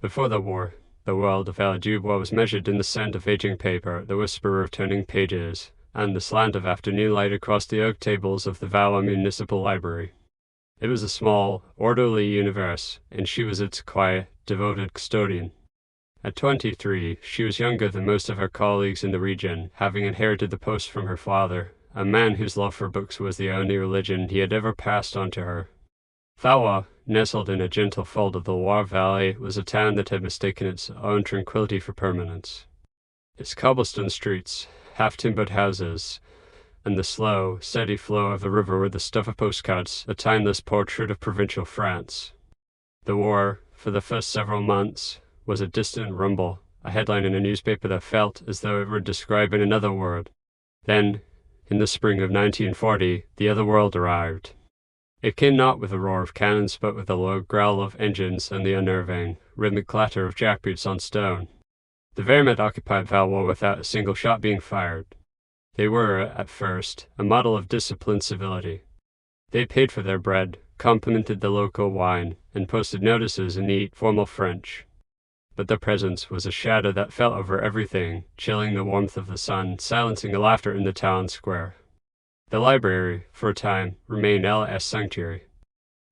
Before the war, the world of Léa Dubois was measured in the scent of aging paper, the whisper of turning pages, and the slant of afternoon light across the oak tables of the Valois Municipal Library. It was a small, orderly universe, and she was its quiet, devoted custodian. At 23, she was younger than most of her colleagues in the region, having inherited the post from her father, a man whose love for books was the only religion he had ever passed on to her. Valois, nestled in a gentle fold of the Loire Valley, was a town that had mistaken its own tranquility for permanence. Its cobblestone streets, half-timbered houses, and the slow, steady flow of the river were the stuff of postcards, a timeless portrait of provincial France. The war, for the first several months, was a distant rumble, a headline in a newspaper that felt as though it were describing another world. Then, in the spring of 1940, the other world arrived. It came not with a roar of cannons, but with a low growl of engines and the unnerving, rhythmic clatter of jackboots on stone. The Wehrmacht occupied Valois without a single shot being fired. They were, at first, a model of disciplined civility. They paid for their bread, complimented the local wine, and posted notices in neat, formal French. But their presence was a shadow that fell over everything, chilling the warmth of the sun, silencing the laughter in the town square. The library, for a time, remained L.S. sanctuary.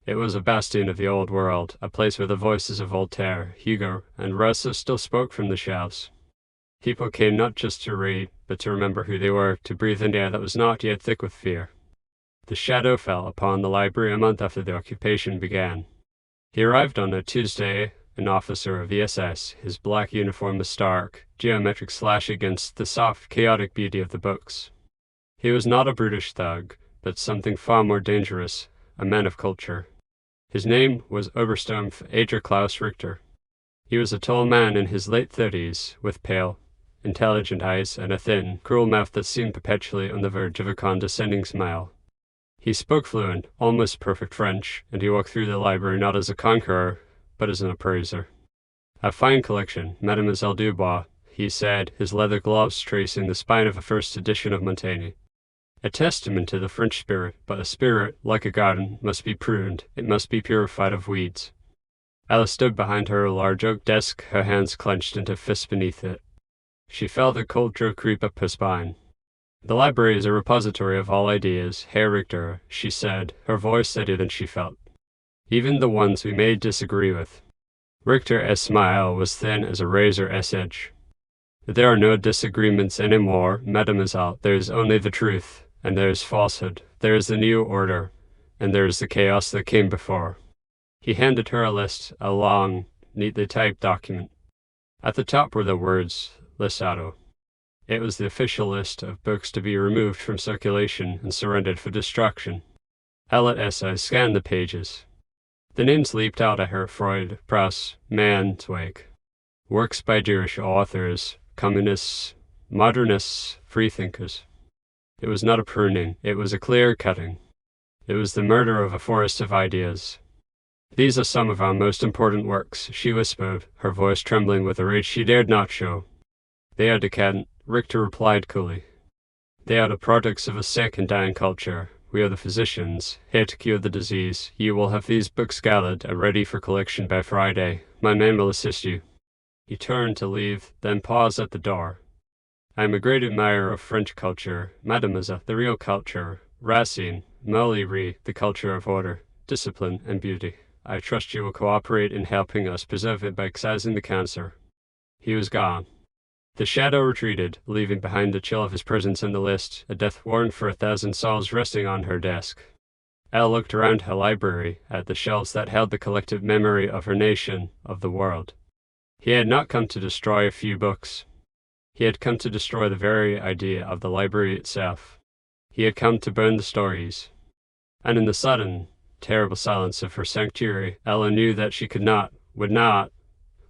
It was a bastion of the old world, a place where the voices of Voltaire, Hugo, and Rousseau still spoke from the shelves. People came not just to read, but to remember who they were, to breathe an air that was not yet thick with fear. The shadow fell upon the library a month after the occupation began. He arrived on a Tuesday, an officer of the SS, his black uniform a stark, geometric slash against the soft, chaotic beauty of the books. He was not a brutish thug, but something far more dangerous, a man of culture. His name was Obersturmfähigkeit Klaus Richter. He was a tall man in his late 30s, with pale, intelligent eyes and a thin, cruel mouth that seemed perpetually on the verge of a condescending smile. He spoke fluent, almost perfect French, and he walked through the library not as a conqueror, but as an appraiser. "A fine collection, Mademoiselle Dubois," he said, his leather gloves tracing the spine of a first edition of Montaigne. A testament to the French spirit, but a spirit, like a garden, must be pruned, it must be purified of weeds. Alice stood behind her large oak desk, her hands clenched into fists beneath it. She felt a cold chill creep up her spine. "The library is a repository of all ideas, Herr Richter," she said, her voice steadier than she felt. "Even the ones we may disagree with." Richter's smile was thin as a razor's edge. "There are no disagreements anymore, mademoiselle. There is only the truth, and there is falsehood. There is the new order, and there is the chaos that came before." He handed her a list, a long, neatly typed document. At the top were the words, Listato. It was the official list of books to be removed from circulation and surrendered for destruction. Elliot scanned the pages. The names leaped out at her: Freud, Proust, Mann, Zweig. Works by Jewish authors, communists, modernists, freethinkers. It was not a pruning, it was a clear cutting. It was the murder of a forest of ideas. "These are some of our most important works," she whispered, her voice trembling with a rage she dared not show. "They are decadent," Richter replied coolly. "They are the products of a sick and dying culture. We are the physicians, here to cure the disease. You will have these books gathered and ready for collection by Friday. My man will assist you." He turned to leave, then paused at the door. "I am a great admirer of French culture, mademoiselle, the real culture, Racine, Molière, the culture of order, discipline, and beauty. I trust you will cooperate in helping us preserve it by excising the cancer." He was gone. The shadow retreated, leaving behind the chill of his presence and the list, a death warrant for 1,000 souls resting on her desk. Elle looked around her library, at the shelves that held the collective memory of her nation, of the world. He had not come to destroy a few books. He had come to destroy the very idea of the library itself. He had come to burn the stories. And in the sudden, terrible silence of her sanctuary, Ella knew that she could not, would not,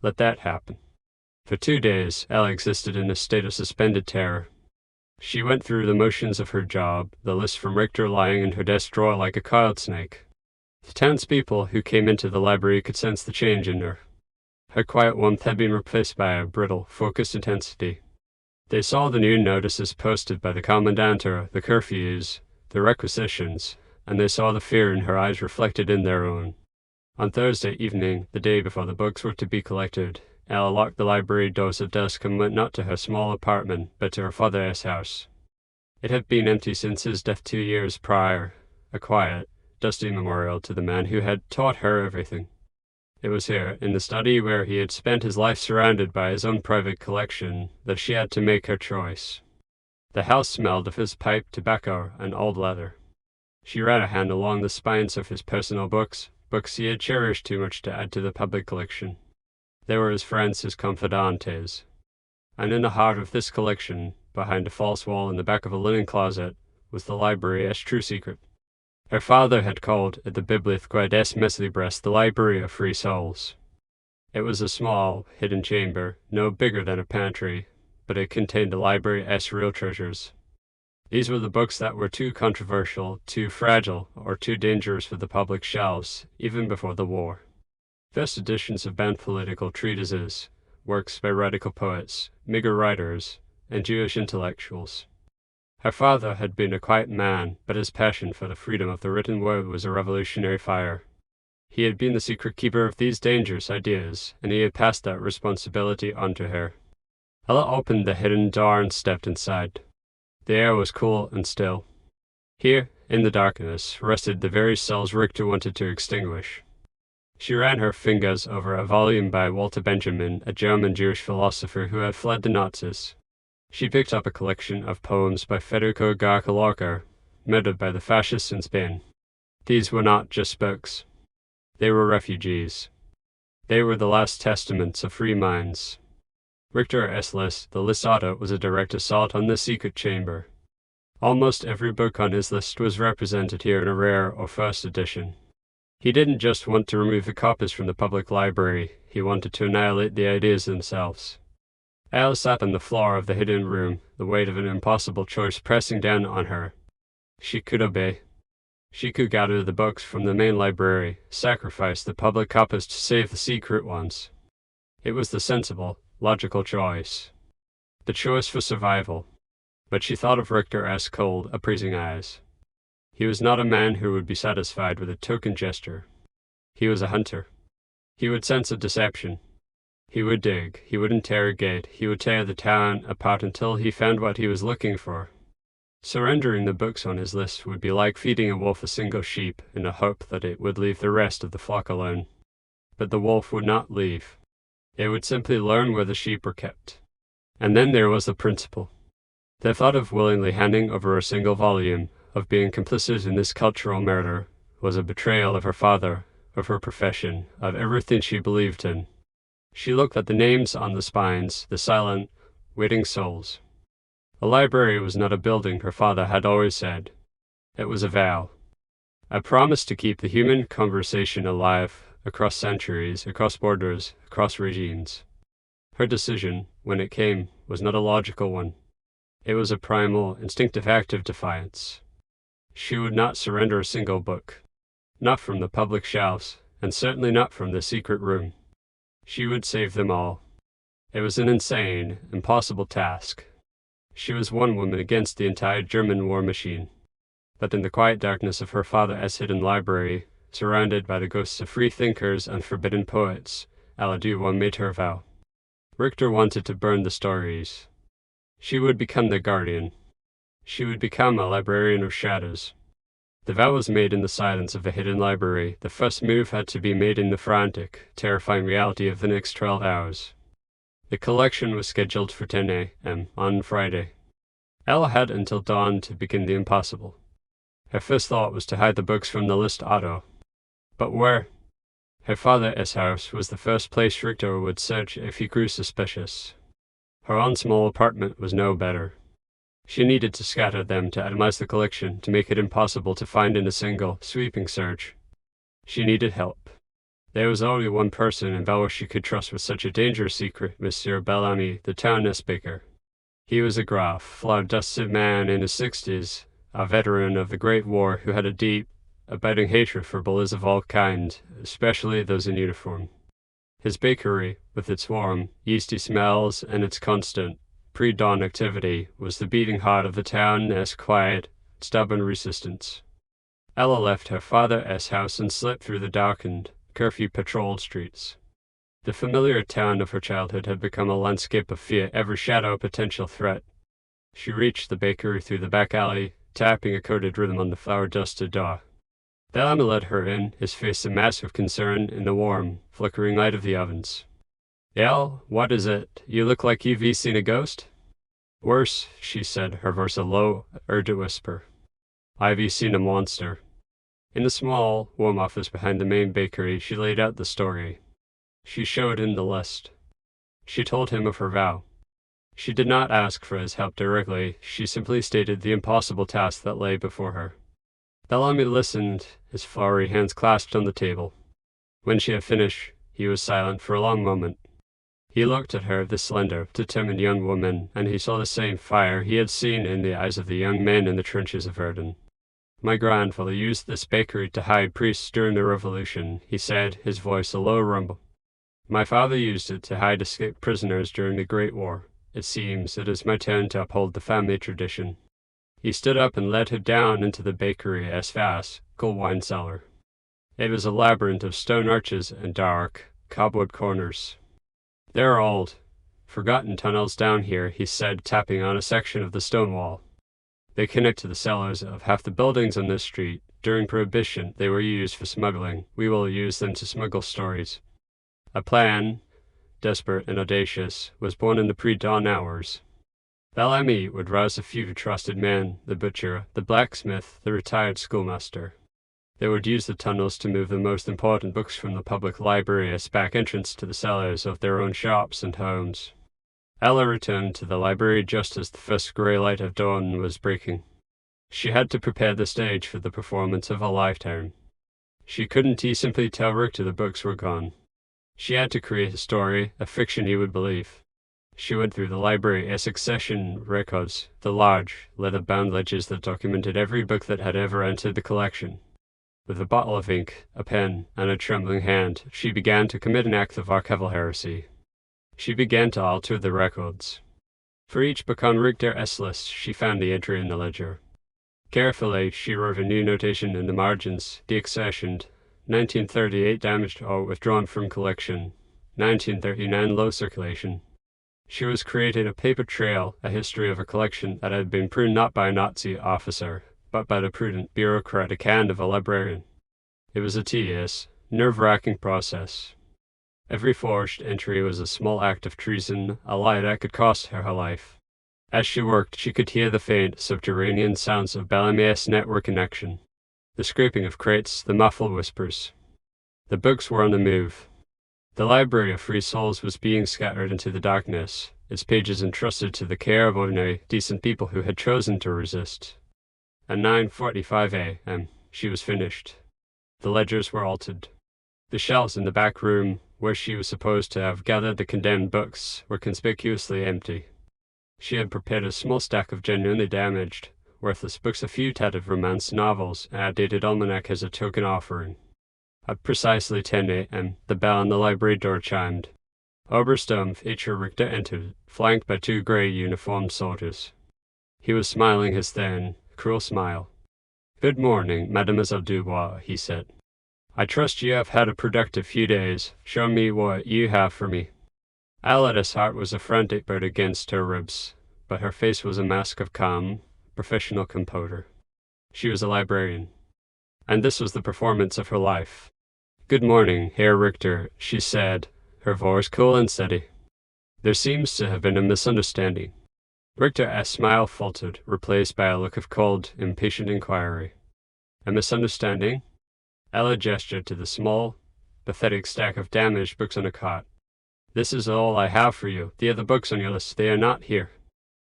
let that happen. For 2 days, Ella existed in a state of suspended terror. She went through the motions of her job, the list from Richter lying in her desk drawer like a coiled snake. The townspeople who came into the library could sense the change in her. Her quiet warmth had been replaced by a brittle, focused intensity. They saw the new notices posted by the commandante, the curfews, the requisitions, and they saw the fear in her eyes reflected in their own. On Thursday evening, the day before the books were to be collected, Ella locked the library doors of dusk and went not to her small apartment, but to her father's house. It had been empty since his death 2 years prior, a quiet, dusty memorial to the man who had taught her everything. It was here, in the study where he had spent his life surrounded by his own private collection, that she had to make her choice. The house smelled of his pipe, tobacco, and old leather. She ran a hand along the spines of his personal books he had cherished too much to add to the public collection. They were his friends, his confidantes. And in the heart of this collection, behind a false wall in the back of a linen closet, was the library's true secret. Her father had called it the Bibliothèque des Mesliebres, the Library of Free Souls. It was a small, hidden chamber, no bigger than a pantry, but it contained the library's real treasures. These were the books that were too controversial, too fragile, or too dangerous for the public shelves, even before the war. First editions of banned political treatises, works by radical poets, meager writers, and Jewish intellectuals. Her father had been a quiet man, but his passion for the freedom of the written word was a revolutionary fire. He had been the secret keeper of these dangerous ideas, and he had passed that responsibility on to her. Ella opened the hidden door and stepped inside. The air was cool and still. Here, in the darkness, rested the very cells Richter wanted to extinguish. She ran her fingers over a volume by Walter Benjamin, a German Jewish philosopher who had fled the Nazis. She picked up a collection of poems by Federico Garcia Lorca, murdered by the fascists in Spain. These were not just books. They were refugees. They were the last testaments of free minds. Richter's list, the Lisata, was a direct assault on the secret chamber. Almost every book on his list was represented here in a rare or first edition. He didn't just want to remove the copies from the public library, he wanted to annihilate the ideas themselves. Elle sat on the floor of the hidden room, the weight of an impossible choice pressing down on her. She could obey. She could gather the books from the main library, sacrifice the public copies to save the secret ones. It was the sensible, logical choice. The choice for survival. But she thought of Richter's cold, appraising eyes. He was not a man who would be satisfied with a token gesture. He was a hunter. He would sense a deception. He would dig, he would interrogate, he would tear the town apart until he found what he was looking for. Surrendering the books on his list would be like feeding a wolf a single sheep in the hope that it would leave the rest of the flock alone. But the wolf would not leave. It would simply learn where the sheep were kept. And then there was the principle. The thought of willingly handing over a single volume, of being complicit in this cultural murder, was a betrayal of her father, of her profession, of everything she believed in. She looked at the names on the spines, the silent, waiting souls. A library was not a building, her father had always said. It was a vow. A promise to keep the human conversation alive, across centuries, across borders, across regimes. Her decision, when it came, was not a logical one. It was a primal, instinctive act of defiance. She would not surrender a single book. Not from the public shelves, and certainly not from the secret room. She would save them all. It was an insane, impossible task. She was one woman against the entire German war machine. But in the quiet darkness of her father's hidden library, surrounded by the ghosts of free thinkers and forbidden poets, Léa Dubois made her vow. Richter wanted to burn the stories. She would become their guardian. She would become a librarian of shadows. The vow was made in the silence of the hidden library. The first move had to be made in the frantic, terrifying reality of the next 12 hours. The collection was scheduled for 10 a.m. on Friday. Ella had until dawn to begin the impossible. Her first thought was to hide the books from the list auto. But where? Her father's house was the first place Richter would search if he grew suspicious. Her own small apartment was no better. She needed to scatter them to atomize the collection, to make it impossible to find in a single, sweeping search. She needed help. There was only one person in Valois she could trust with such a dangerous secret, Monsieur Bellamy, the town speaker. He was a gruff, flawed-dusted man in his 60s, a veteran of the Great War who had a deep, abiding hatred for bullies of all kinds, especially those in uniform. His bakery, with its warm, yeasty smells and its constant, pre-dawn activity, was the beating heart of the town's quiet, stubborn resistance. Ella left her father's house and slipped through the darkened, curfew-patrolled streets. The familiar town of her childhood had become a landscape of fear, every shadow a potential threat. She reached the bakery through the back alley, tapping a coded rhythm on the flour-dusted door. Bellamy led her in, his face a mask of concern in the warm, flickering light of the ovens. "Elle, what is it? You look like you've seen a ghost?" "Worse," she said, her voice a low, urgent whisper. "I've seen a monster." In the small, warm office behind the main bakery, she laid out the story. She showed him the list. She told him of her vow. She did not ask for his help directly, she simply stated the impossible task that lay before her. Bellamy listened, his floury hands clasped on the table. When she had finished, he was silent for a long moment. He looked at her, the slender, determined young woman, and he saw the same fire he had seen in the eyes of the young men in the trenches of Verdun. "My grandfather used this bakery to hide priests during the Revolution," he said, his voice a low rumble. "My father used it to hide escaped prisoners during the Great War. It seems it is my turn to uphold the family tradition." He stood up and led her down into the bakery as fast, cool wine cellar. It was a labyrinth of stone arches and dark, cobweb corners. "There are old, forgotten tunnels down here," he said, tapping on a section of the stone wall. "They connect to the cellars of half the buildings on this street. During Prohibition, they were used for smuggling. We will use them to smuggle stories." A plan, desperate and audacious, was born in the pre-dawn hours. Bellamy would rouse a few trusted men, the butcher, the blacksmith, the retired schoolmaster. They would use the tunnels to move the most important books from the public library as back entrance to the cellars of their own shops and homes. Ella returned to the library just as the first grey light of dawn was breaking. She had to prepare the stage for the performance of a lifetime. She couldn't simply tell Richter the books were gone. She had to create a story, a fiction he would believe. She went through the library, a succession records, the large, leather-bound ledgers that documented every book that had ever entered the collection. With a bottle of ink, a pen, and a trembling hand, she began to commit an act of archival heresy. She began to alter the records. For each book on Richter's list, she found the entry in the ledger. Carefully, she wrote a new notation in the margins, deaccessioned, 1938 damaged or withdrawn from collection, 1939 low circulation. She was creating a paper trail, a history of a collection that had been pruned not by a Nazi officer, but by the prudent, bureaucratic hand of a librarian. It was a tedious, nerve-wracking process. Every forged entry was a small act of treason, a lie that could cost her her life. As she worked, she could hear the faint, subterranean sounds of Bellamy's network in action. The scraping of crates, the muffled whispers. The books were on the move. The library of free souls was being scattered into the darkness, its pages entrusted to the care of ordinary, decent people who had chosen to resist. At 9:45 a.m., she was finished. The ledgers were altered. The shelves in the back room, where she was supposed to have gathered the condemned books, were conspicuously empty. She had prepared a small stack of genuinely damaged, worthless books, a few tattered romance novels, and an outdated almanac as a token offering. At precisely 10 a.m., the bell on the library door chimed. Oberstumpf H. Richter entered, flanked by two grey uniformed soldiers. He was smiling his thin, cruel smile. "Good morning, Mademoiselle Dubois," he said. "I trust you have had a productive few days. Show me what you have for me." Aladdin's heart was a frantic bird against her ribs, but her face was a mask of calm, professional composure. She was a librarian, and this was the performance of her life. "Good morning, Herr Richter," she said, her voice cool and steady. "There seems to have been a misunderstanding." Richter's smile faltered, replaced by a look of cold, impatient inquiry. "A misunderstanding?" Ella gestured to the small, pathetic stack of damaged books on a cot. "This is all I have for you. The other books on your list, they are not here."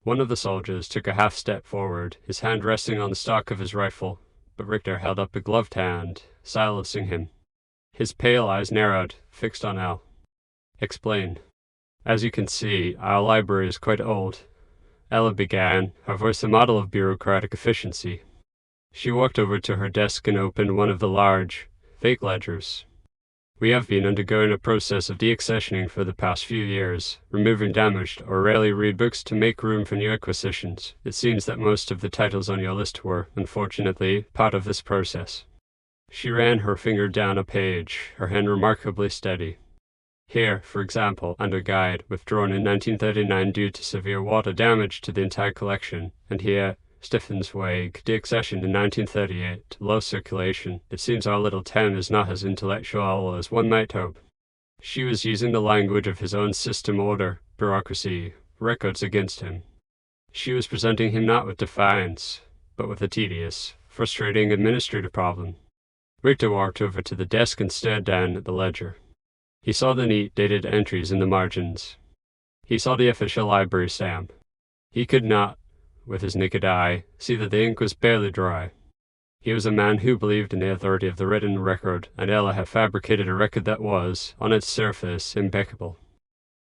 One of the soldiers took a half-step forward, his hand resting on the stock of his rifle, but Richter held up a gloved hand, silencing him. His pale eyes narrowed, fixed on Elle. "Explain." "As you can see, our library is quite old," Ella began, her voice a model of bureaucratic efficiency. She walked over to her desk and opened one of the large, fake ledgers. "We have been undergoing a process of deaccessioning for the past few years, removing damaged or rarely read books to make room for new acquisitions. It seems that most of the titles on your list were, unfortunately, part of this process." She ran her finger down a page, her hand remarkably steady. Here, for example, under guide, withdrawn in 1939 due to severe water damage to the entire collection, and here, Stiffensweg, deaccession in 1938, low circulation. It seems our little town is not as intellectual as one might hope. She was using the language of his own system, order, bureaucracy, records against him. She was presenting him not with defiance, but with a tedious, frustrating administrative problem. Richter walked over to the desk and stared down at the ledger. He saw the neat, dated entries in the margins. He saw the official library stamp. He could not, with his naked eye, see that the ink was barely dry. He was a man who believed in the authority of the written record, and Ella had fabricated a record that was, on its surface, impeccable.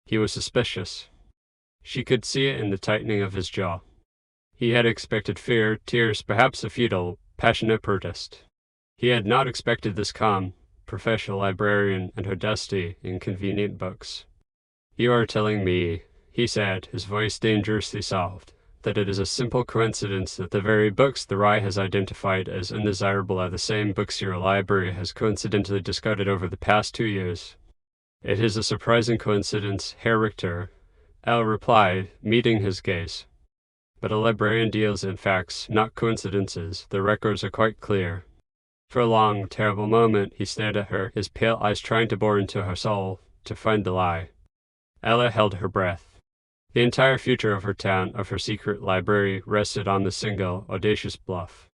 He was suspicious. She could see it in the tightening of his jaw. He had expected fear, tears, perhaps a futile, passionate protest. He had not expected this calm, professional librarian and her dusty, inconvenient books. "You are telling me," he said, his voice dangerously soft, "that it is a simple coincidence that the very books the Rye has identified as undesirable are the same books your library has coincidentally discarded over the past 2 years." "It is a surprising coincidence, Herr Richter," Al replied, meeting his gaze. "But a librarian deals in facts, not coincidences. The records are quite clear." For a long, terrible moment, he stared at her, his pale eyes trying to bore into her soul, to find the lie. Ella held her breath. The entire future of her town, of her secret library, rested on the single, audacious bluff.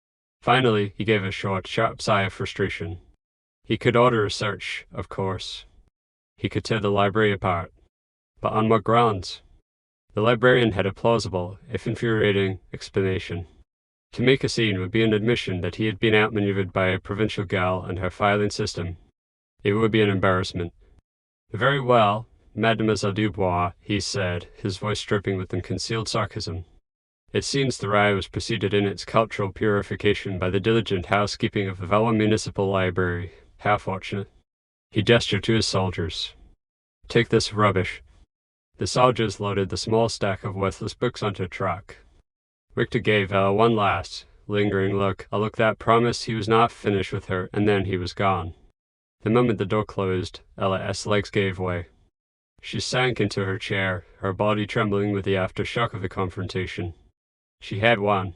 Finally, he gave a short, sharp sigh of frustration. He could order a search, of course. He could tear the library apart. But on what grounds? The librarian had a plausible, if infuriating, explanation. To make a scene would be an admission that he had been outmaneuvered by a provincial gal and her filing system. It would be an embarrassment. "Very well, Mademoiselle Dubois," he said, his voice dripping with unconcealed sarcasm. "It seems the Rye was preceded in its cultural purification by the diligent housekeeping of the Valois Municipal Library. How fortunate." He gestured to his soldiers. "Take this rubbish." The soldiers loaded the small stack of worthless books onto a truck. Richter gave Ella one last, lingering look, a look that promised he was not finished with her, and then he was gone. The moment the door closed, Ella's legs gave way. She sank into her chair, her body trembling with the aftershock of the confrontation. She had won.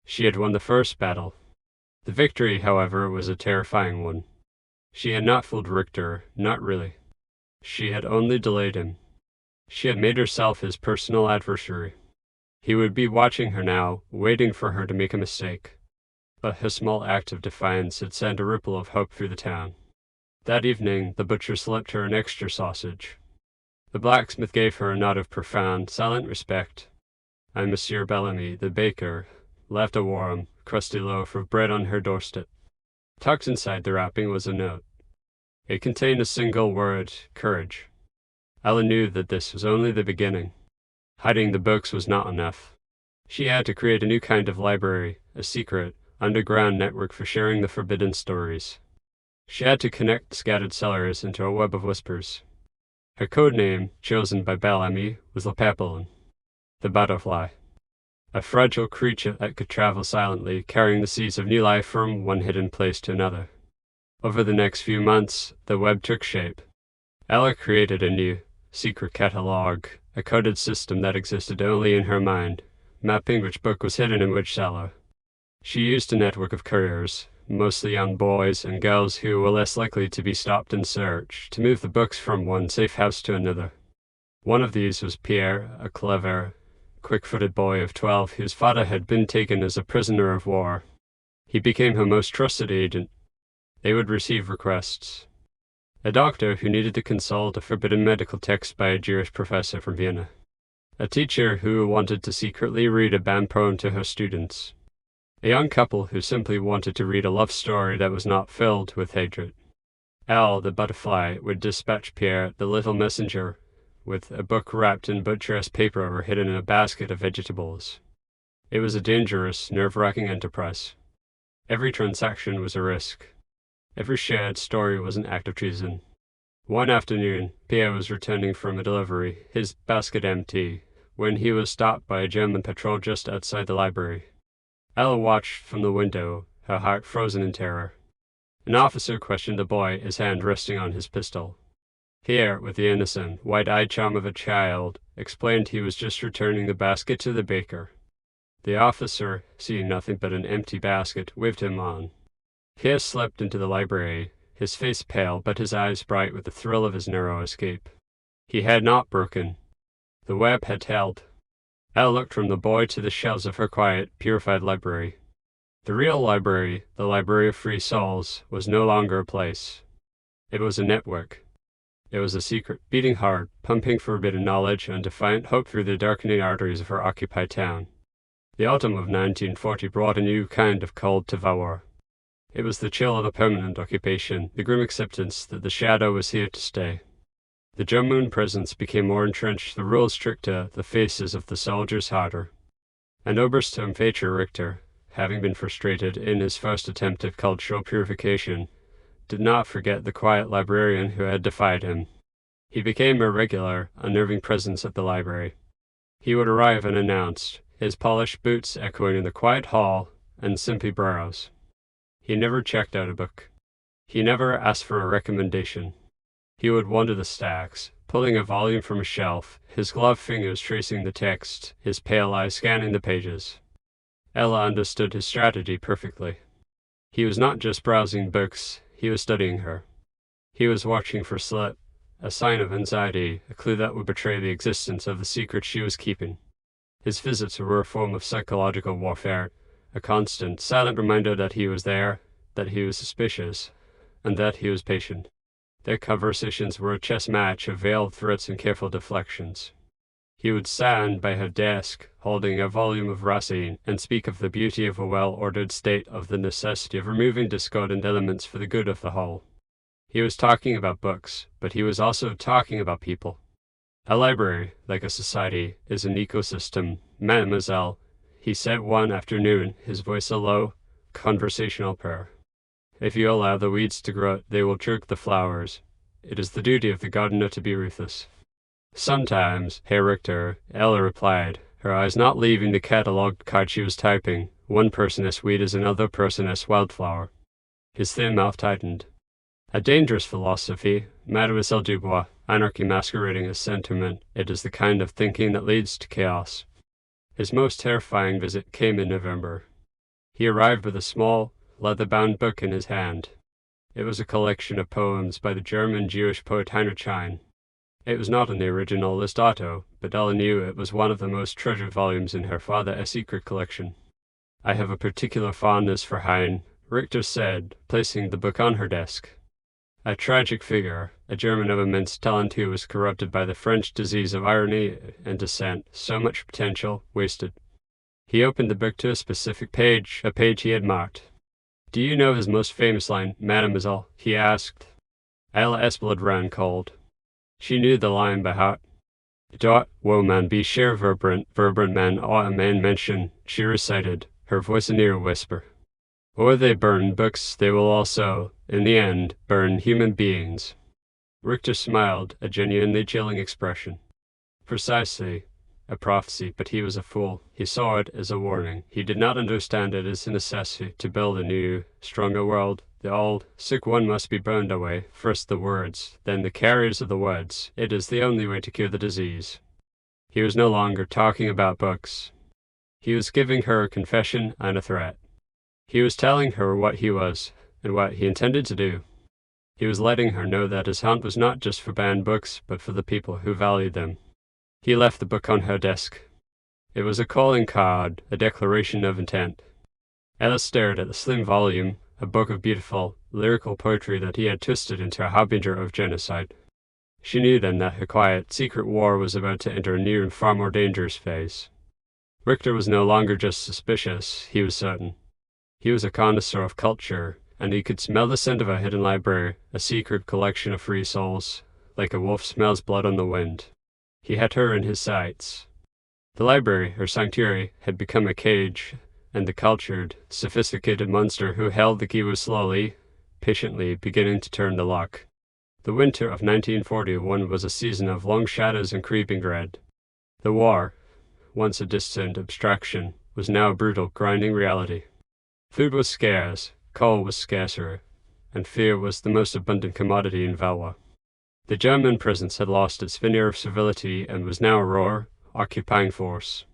She had won the first battle. The victory, however, was a terrifying one. She had not fooled Richter, not really. She had only delayed him. She had made herself his personal adversary. He would be watching her now, waiting for her to make a mistake. But her small act of defiance had sent a ripple of hope through the town. That evening, the butcher slipped her an extra sausage. The blacksmith gave her a nod of profound, silent respect, and Monsieur Bellamy, the baker, left a warm, crusty loaf of bread on her doorstep. Tucked inside the wrapping was a note. It contained a single word: courage. Ella knew that this was only the beginning. Hiding the books was not enough. She had to create a new kind of library, a secret, underground network for sharing the forbidden stories. She had to connect scattered cellars into a web of whispers. Her code name, chosen by Bellamy, was Le Papillon, the butterfly, a fragile creature that could travel silently, carrying the seeds of new life from one hidden place to another. Over the next few months, the web took shape. Ella created a new, secret catalogue, a coded system that existed only in her mind, mapping which book was hidden in which cellar. She used a network of couriers, mostly young boys and girls who were less likely to be stopped and searched, to move the books from one safe house to another. One of these was Pierre, a clever, quick-footed boy of 12 whose father had been taken as a prisoner of war. He became her most trusted agent. They would receive requests. A doctor who needed to consult a forbidden medical text by a Jewish professor from Vienna. A teacher who wanted to secretly read a banned poem to her students. A young couple who simply wanted to read a love story that was not filled with hatred. Elle, the butterfly, would dispatch Pierre, the little messenger, with a book wrapped in butcher's paper or hidden in a basket of vegetables. It was a dangerous, nerve-wracking enterprise. Every transaction was a risk. Every shared story was an act of treason. One afternoon, Pierre was returning from a delivery, his basket empty, when he was stopped by a German patrol just outside the library. Ella watched from the window, her heart frozen in terror. An officer questioned the boy, his hand resting on his pistol. Pierre, with the innocent, wide-eyed charm of a child, explained he was just returning the basket to the baker. The officer, seeing nothing but an empty basket, waved him on. Pierre slipped into the library, his face pale but his eyes bright with the thrill of his narrow escape. He had not broken. The web had held. Elle looked from the boy to the shelves of her quiet, purified library. The real library, the library of free souls, was no longer a place. It was a network. It was a secret, beating hard, pumping forbidden knowledge and defiant hope through the darkening arteries of her occupied town. The autumn of 1940 brought a new kind of cold to Valois. It was the chill of a permanent occupation, the grim acceptance that the shadow was here to stay. The German presence became more entrenched, the rules stricter, the faces of the soldiers harder. And Obersturmfechter Richter, having been frustrated in his first attempt at cultural purification, did not forget the quiet librarian who had defied him. He became a regular, unnerving presence at the library. He would arrive unannounced, his polished boots echoing in the quiet hall, and simply browse. He never checked out a book. He never asked for a recommendation. He would wander the stacks, pulling a volume from a shelf, his gloved fingers tracing the text, his pale eyes scanning the pages. Ella understood his strategy perfectly. He was not just browsing books, he was studying her. He was watching for slip, a sign of anxiety, a clue that would betray the existence of the secret she was keeping. His visits were a form of psychological warfare, a constant, silent reminder that he was there, that he was suspicious, and that he was patient. Their conversations were a chess match of veiled threats and careful deflections. He would stand by her desk, holding a volume of Racine, and speak of the beauty of a well-ordered state, of the necessity of removing discordant elements for the good of the whole. He was talking about books, but he was also talking about people. A library, like a society, is an ecosystem, mademoiselle, he said one afternoon, his voice a low, conversational purr. If you allow the weeds to grow, they will choke the flowers. It is the duty of the gardener to be ruthless. Sometimes, Herr Richter, Ella replied, her eyes not leaving the catalogue card she was typing, one person as sweet as another person as wildflower. His thin mouth tightened. A dangerous philosophy, Mademoiselle Dubois, anarchy masquerading as sentiment, it is the kind of thinking that leads to chaos. His most terrifying visit came in November. He arrived with a small, leather-bound book in his hand. It was a collection of poems by the German Jewish poet Heinrich Heine. It was not in the original Listato, but Ella knew it was one of the most treasured volumes in her father's secret collection. I have a particular fondness for Heine, Richter said, placing the book on her desk. A tragic figure, a German of immense talent who was corrupted by the French disease of irony and dissent, so much potential wasted. He opened the book to a specific page, a page he had marked. Do you know his most famous line, mademoiselle? He asked. Ella's blood ran cold. She knew the line by heart. Dort, wo man be share verbrant man or a man mention, she recited, her voice a near whisper. Or they burn books, they will also, in the end, burn human beings. Richter smiled, a genuinely chilling expression. Precisely, a prophecy, but he was a fool. He saw it as a warning. He did not understand it as a necessity to build a new, stronger world. The old, sick one must be burned away. First the words, then the carriers of the words. It is the only way to cure the disease. He was no longer talking about books. He was giving her a confession and a threat. He was telling her what he was, and what he intended to do. He was letting her know that his hunt was not just for banned books, but for the people who valued them. He left the book on her desk. It was a calling card, a declaration of intent. Ella stared at the slim volume, a book of beautiful, lyrical poetry that he had twisted into a harbinger of genocide. She knew then that her quiet, secret war was about to enter a new and far more dangerous phase. Richter was no longer just suspicious, he was certain. He was a connoisseur of culture, and he could smell the scent of a hidden library, a secret collection of free souls, like a wolf smells blood on the wind. He had her in his sights. The library, her sanctuary, had become a cage, and the cultured, sophisticated monster who held the key was slowly, patiently beginning to turn the lock. The winter of 1941 was a season of long shadows and creeping dread. The war, once a distant abstraction, was now a brutal, grinding reality. Food was scarce, coal was scarcer, and fear was the most abundant commodity in Valois. The German presence had lost its veneer of civility and was now a raw, occupying force.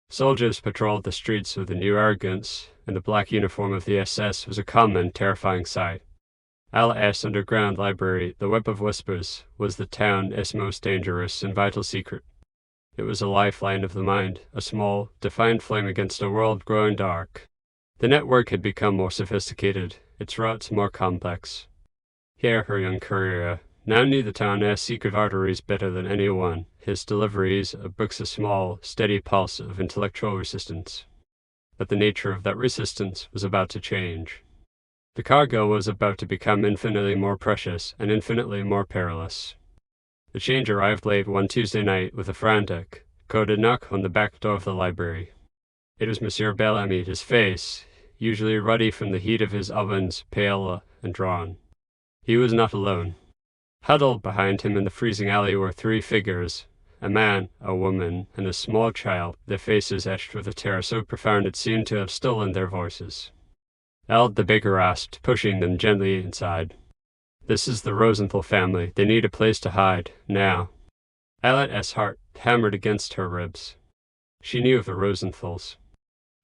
Soldiers patrolled the streets with a new arrogance, and the black uniform of the SS was a common and terrifying sight. LS underground library, the Web of Whispers, was the town's most dangerous and vital secret. It was a lifeline of the mind, a small, defiant flame against a world growing dark. The network had become more sophisticated, its routes more complex. Here her young courier now knew the town's secret arteries better than anyone, his deliveries of books a small, steady pulse of intellectual resistance. But the nature of that resistance was about to change. The cargo was about to become infinitely more precious and infinitely more perilous. The change arrived late one Tuesday night with a frantic, coded knock on the back door of the library. It was Monsieur Bellamy, his face, usually ruddy from the heat of his ovens, pale and drawn. He was not alone. Huddled behind him in the freezing alley were three figures, a man, a woman, and a small child, their faces etched with a terror so profound it seemed to have stolen their voices. Eld the baker asked, pushing them gently inside. "This is the Rosenthal family. They need a place to hide, now." Ellet's heart hammered against her ribs. She knew of the Rosenthals.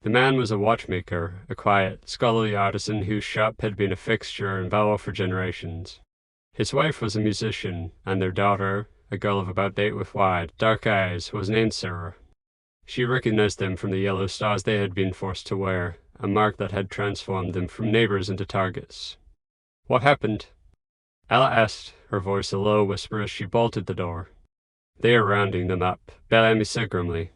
The man was a watchmaker, a quiet, scholarly artisan whose shop had been a fixture in Valois for generations. His wife was a musician, and their daughter, a girl of about 8 with wide, dark eyes, was named Sarah. She recognized them from the yellow stars they had been forced to wear, a mark that had transformed them from neighbors into targets. "What happened?" Ella asked, her voice a low whisper as she bolted the door. "They are rounding them up," Bellamy said grimly.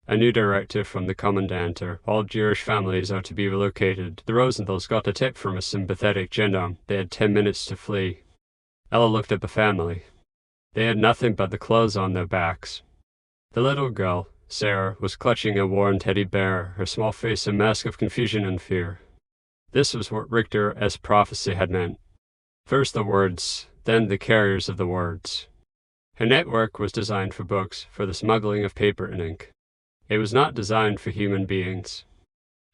"A new directive from the commandanter. All Jewish families are to be relocated. The Rosenthals got a tip from a sympathetic gendarme. They had 10 minutes to flee." Ella looked at the family. They had nothing but the clothes on their backs. The little girl, Sarah, was clutching a worn teddy bear, her small face a mask of confusion and fear. This was what Richter's prophecy had meant. First the words, then the carriers of the words. Her network was designed for books, for the smuggling of paper and ink. It was not designed for human beings.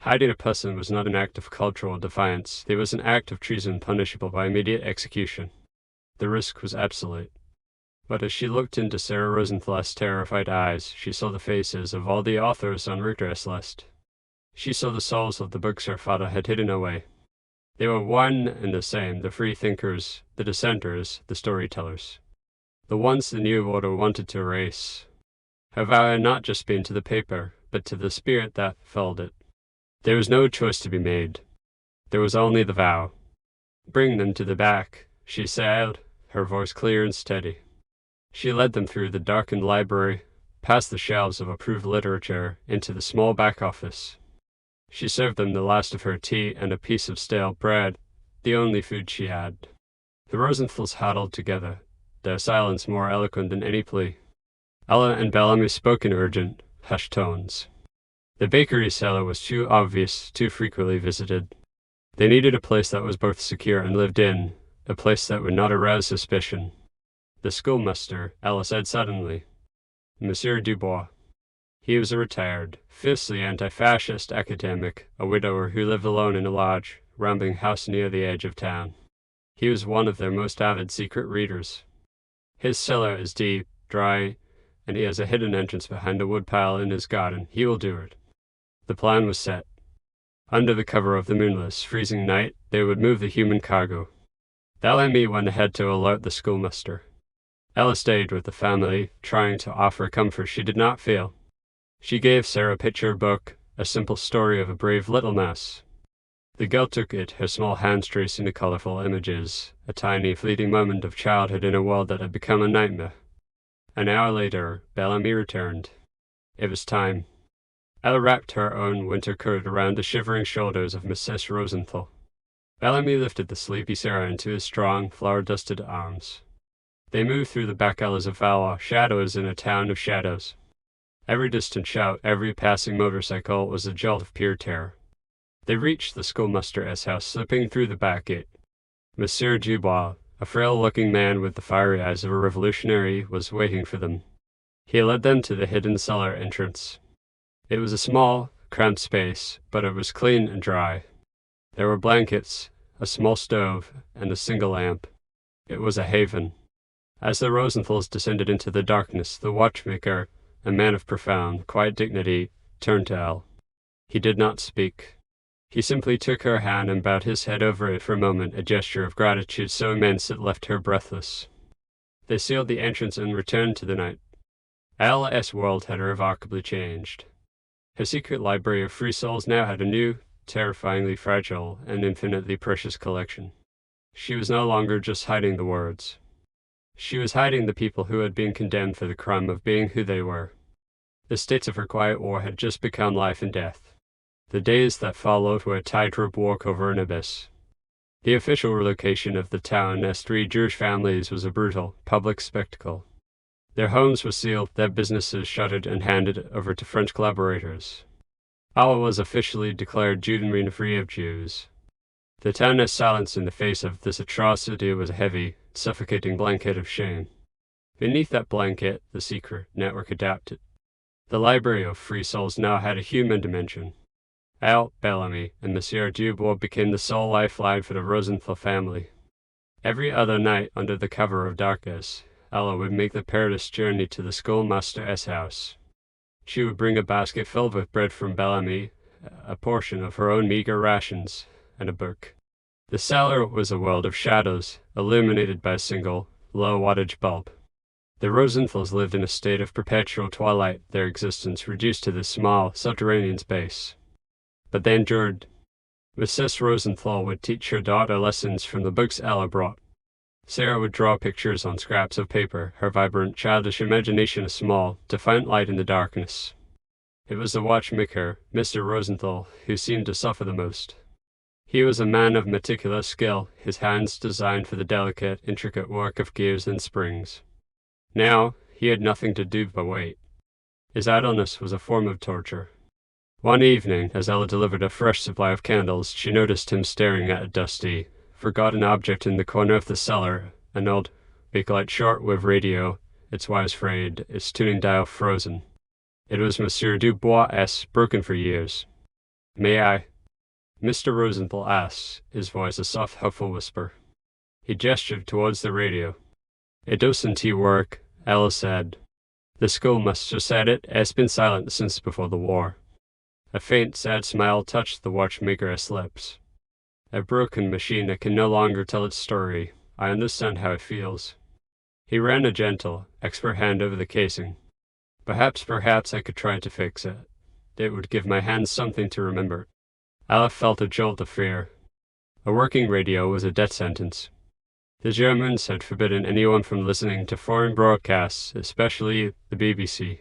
Hiding a person was not an act of cultural defiance. It was an act of treason punishable by immediate execution. The risk was absolute. But as she looked into Sarah Rosenthal's terrified eyes, she saw the faces of all the authors on Richter's list. She saw the souls of the books her father had hidden away. They were one and the same, the free thinkers, the dissenters, the storytellers. The ones the new order wanted to erase. Her vow had not just been to the paper, but to the spirit that filled it. There was no choice to be made. There was only the vow. "Bring them to the back," she said, her voice clear and steady. She led them through the darkened library, past the shelves of approved literature, into the small back office. She served them the last of her tea and a piece of stale bread, the only food she had. The Rosenthals huddled together, their silence more eloquent than any plea. Ella and Bellamy spoke in urgent, hushed tones. The bakery cellar was too obvious, too frequently visited. They needed a place that was both secure and lived in, a place that would not arouse suspicion. "The schoolmaster," Ella said suddenly. Monsieur Dubois. He was a retired, fiercely anti-fascist academic, a widower who lived alone in a large, rambling house near the edge of town. He was one of their most avid secret readers. His cellar is deep, dry, and he has a hidden entrance behind a woodpile in his garden. He will do it. The plan was set. Under the cover of the moonless, freezing night, they would move the human cargo. Bellamy went ahead to alert the schoolmaster. Ella stayed with the family, trying to offer comfort she did not feel. She gave Sarah a picture book, a simple story of a brave little mouse. The girl took it, her small hands tracing the colorful images, a tiny, fleeting moment of childhood in a world that had become a nightmare. An hour later, Bellamy returned. It was time. Ella wrapped her own winter coat around the shivering shoulders of Mrs. Rosenthal. Bellamy lifted the sleepy Sarah into his strong, flour-dusted arms. They moved through the back alleys of Valois, shadows in a town of shadows. Every distant shout, every passing motorcycle was a jolt of pure terror. They reached the schoolmaster's house, slipping through the back gate. Monsieur Dubois, a frail-looking man with the fiery eyes of a revolutionary, was waiting for them. He led them to the hidden cellar entrance. It was a small, cramped space, but it was clean and dry. There were blankets, a small stove, and a single lamp. It was a haven. As the Rosenthals descended into the darkness, the watchmaker, a man of profound, quiet dignity, turned to Elle. He did not speak. He simply took her hand and bowed his head over it for a moment, a gesture of gratitude so immense it left her breathless. They sealed the entrance and returned to the night. Elle's world had irrevocably changed. Her secret library of free souls now had a new, terrifyingly fragile, and infinitely precious collection. She was no longer just hiding the words. She was hiding the people who had been condemned for the crime of being who they were. The states of her quiet war had just become life and death. The days that followed were a tightrope walk over an abyss. The official relocation of the town as 3 Jewish families was a brutal, public spectacle. Their homes were sealed, their businesses shuttered and handed over to French collaborators. Elle was officially declared Judenrein free of Jews. The town's silence in the face of this atrocity was a heavy, suffocating blanket of shame. Beneath that blanket, the secret network adapted. The Library of Free Souls now had a human dimension. Elle, Bellamy, and Monsieur Dubois became the sole lifeline for the Rosenthal family. Every other night, under the cover of darkness, Ella would make the perilous journey to the schoolmaster's house. She would bring a basket filled with bread from Bellamy, a portion of her own meager rations, and a book. The cellar was a world of shadows, illuminated by a single, low-wattage bulb. The Rosenthals lived in a state of perpetual twilight, their existence reduced to this small, subterranean space. But they endured. Mrs. Rosenthal would teach her daughter lessons from the books Ella brought. Sarah would draw pictures on scraps of paper, her vibrant, childish imagination a small, defiant light in the darkness. It was the watchmaker, Mr. Rosenthal, who seemed to suffer the most. He was a man of meticulous skill, his hands designed for the delicate, intricate work of gears and springs. Now, he had nothing to do but wait. His idleness was a form of torture. One evening, as Ella delivered a fresh supply of candles, she noticed him staring at a dusty, forgotten object in the corner of the cellar, an old bakelite shortwave radio, its wires frayed, its tuning dial frozen. It was Monsieur Dubois' broken for years. "May I?" Mr. Rosenthal asked, his voice a soft, hopeful whisper. He gestured towards the radio. "It doesn't work," Ella said. "The schoolmaster said it has been silent since before the war." A faint, sad smile touched the watchmaker's lips. "A broken machine that can no longer tell its story. I understand how it feels." He ran a gentle, expert hand over the casing. Perhaps I could try to fix it. It would give my hands something to remember." Ella felt a jolt of fear. A working radio was a death sentence. The Germans had forbidden anyone from listening to foreign broadcasts, especially the BBC.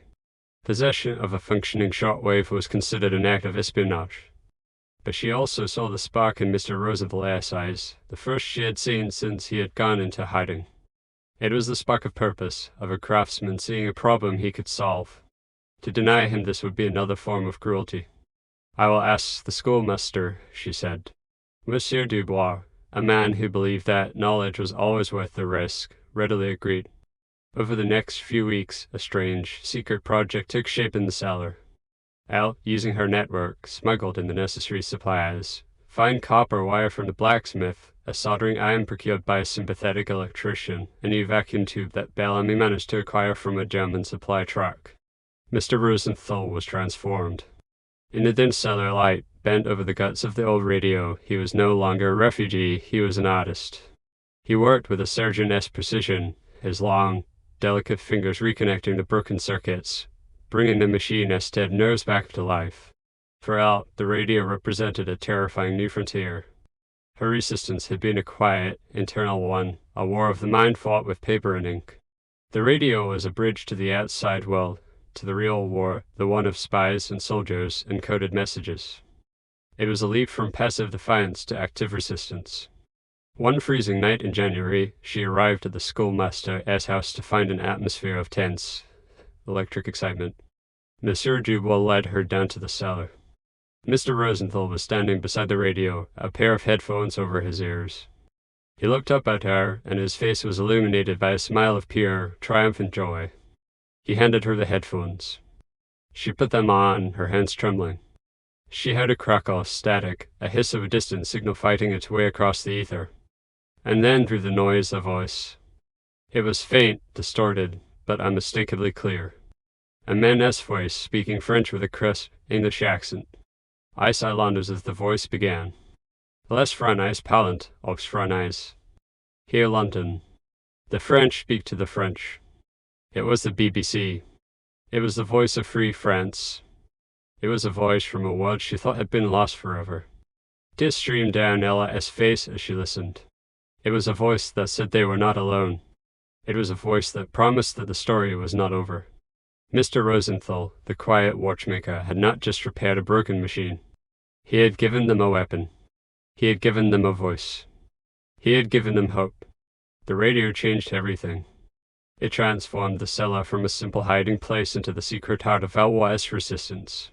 Possession of a functioning shortwave was considered an act of espionage. But she also saw the spark in Mr. Rosenthal's eyes, the first she had seen since he had gone into hiding. It was the spark of purpose, of a craftsman seeing a problem he could solve. To deny him this would be another form of cruelty. "I will ask the schoolmaster," she said. Monsieur Dubois, a man who believed that knowledge was always worth the risk, readily agreed. Over the next few weeks, a strange, secret project took shape in the cellar. Elle, using her network, smuggled in the necessary supplies, fine copper wire from the blacksmith, a soldering iron procured by a sympathetic electrician, a new vacuum tube that Bellamy managed to acquire from a German supply truck. Mr. Rosenthal was transformed. In the dim cellar light, bent over the guts of the old radio, he was no longer a refugee, he was an artist. He worked with a surgeon-esque precision, his long, delicate fingers reconnecting the broken circuits, bringing the machine-esque dead nerves back to life. For Elle, the radio represented a terrifying new frontier. Her resistance had been a quiet, internal one, a war of the mind fought with paper and ink. The radio was a bridge to the outside world, to the real war, the one of spies and soldiers and coded messages. It was a leap from passive defiance to active resistance. One freezing night in January, she arrived at the schoolmaster's house to find an atmosphere of tense, electric excitement. Monsieur Dubois led her down to the cellar. Mr. Rosenthal was standing beside the radio, a pair of headphones over his ears. He looked up at her, and his face was illuminated by a smile of pure, triumphant joy. He handed her the headphones. She put them on, her hands trembling. She heard a crackle of static, a hiss of a distant signal fighting its way across the ether. And then through the noise a voice. It was faint, distorted, but unmistakably clear. A man's voice speaking French with a crisp English accent. Ice Islanders as the voice began. Les Français parlant aux Français. Here London. The French speak to the French. It was the BBC. It was the voice of free France. It was a voice from a world she thought had been lost forever. Tears streamed down Ella's face as she listened. It was a voice that said they were not alone. It was a voice that promised that the story was not over. Mr. Rosenthal, the quiet watchmaker, had not just repaired a broken machine. He had given them a weapon. He had given them a voice. He had given them hope. The radio changed everything. It transformed the cellar from a simple hiding place into the secret heart of Valois resistance.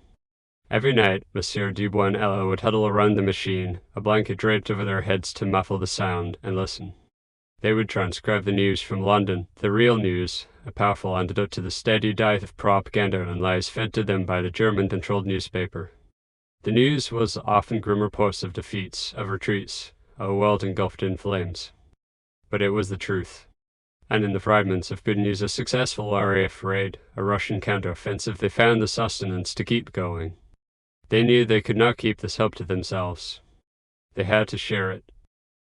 Every night, Monsieur Dubois and Ella would huddle around the machine, a blanket draped over their heads to muffle the sound, and listen. They would transcribe the news from London, the real news, a powerful antidote to the steady diet of propaganda and lies fed to them by the German-controlled newspaper. The news was often grim reports of defeats, of retreats, a world engulfed in flames. But it was the truth. And in the fragments of good news, a successful RAF raid, a Russian counter-offensive, they found the sustenance to keep going. They knew they could not keep this hope to themselves. They had to share it.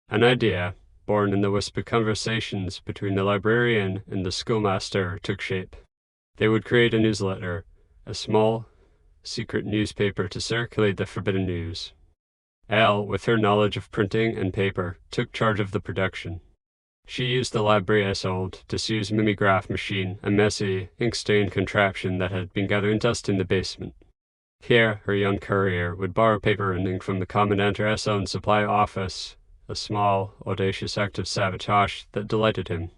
An idea, born in the whispered conversations between the librarian and the schoolmaster, took shape. They would create a newsletter, a small, secret newspaper to circulate the forbidden news. Elle, with her knowledge of printing and paper, took charge of the production. She used the Librarian's old, disused mimeograph machine, a messy, ink-stained contraption that had been gathering dust in the basement. Here, her young courier would borrow paper and ink from the Commandante's own supply office, a small, audacious act of sabotage that delighted him.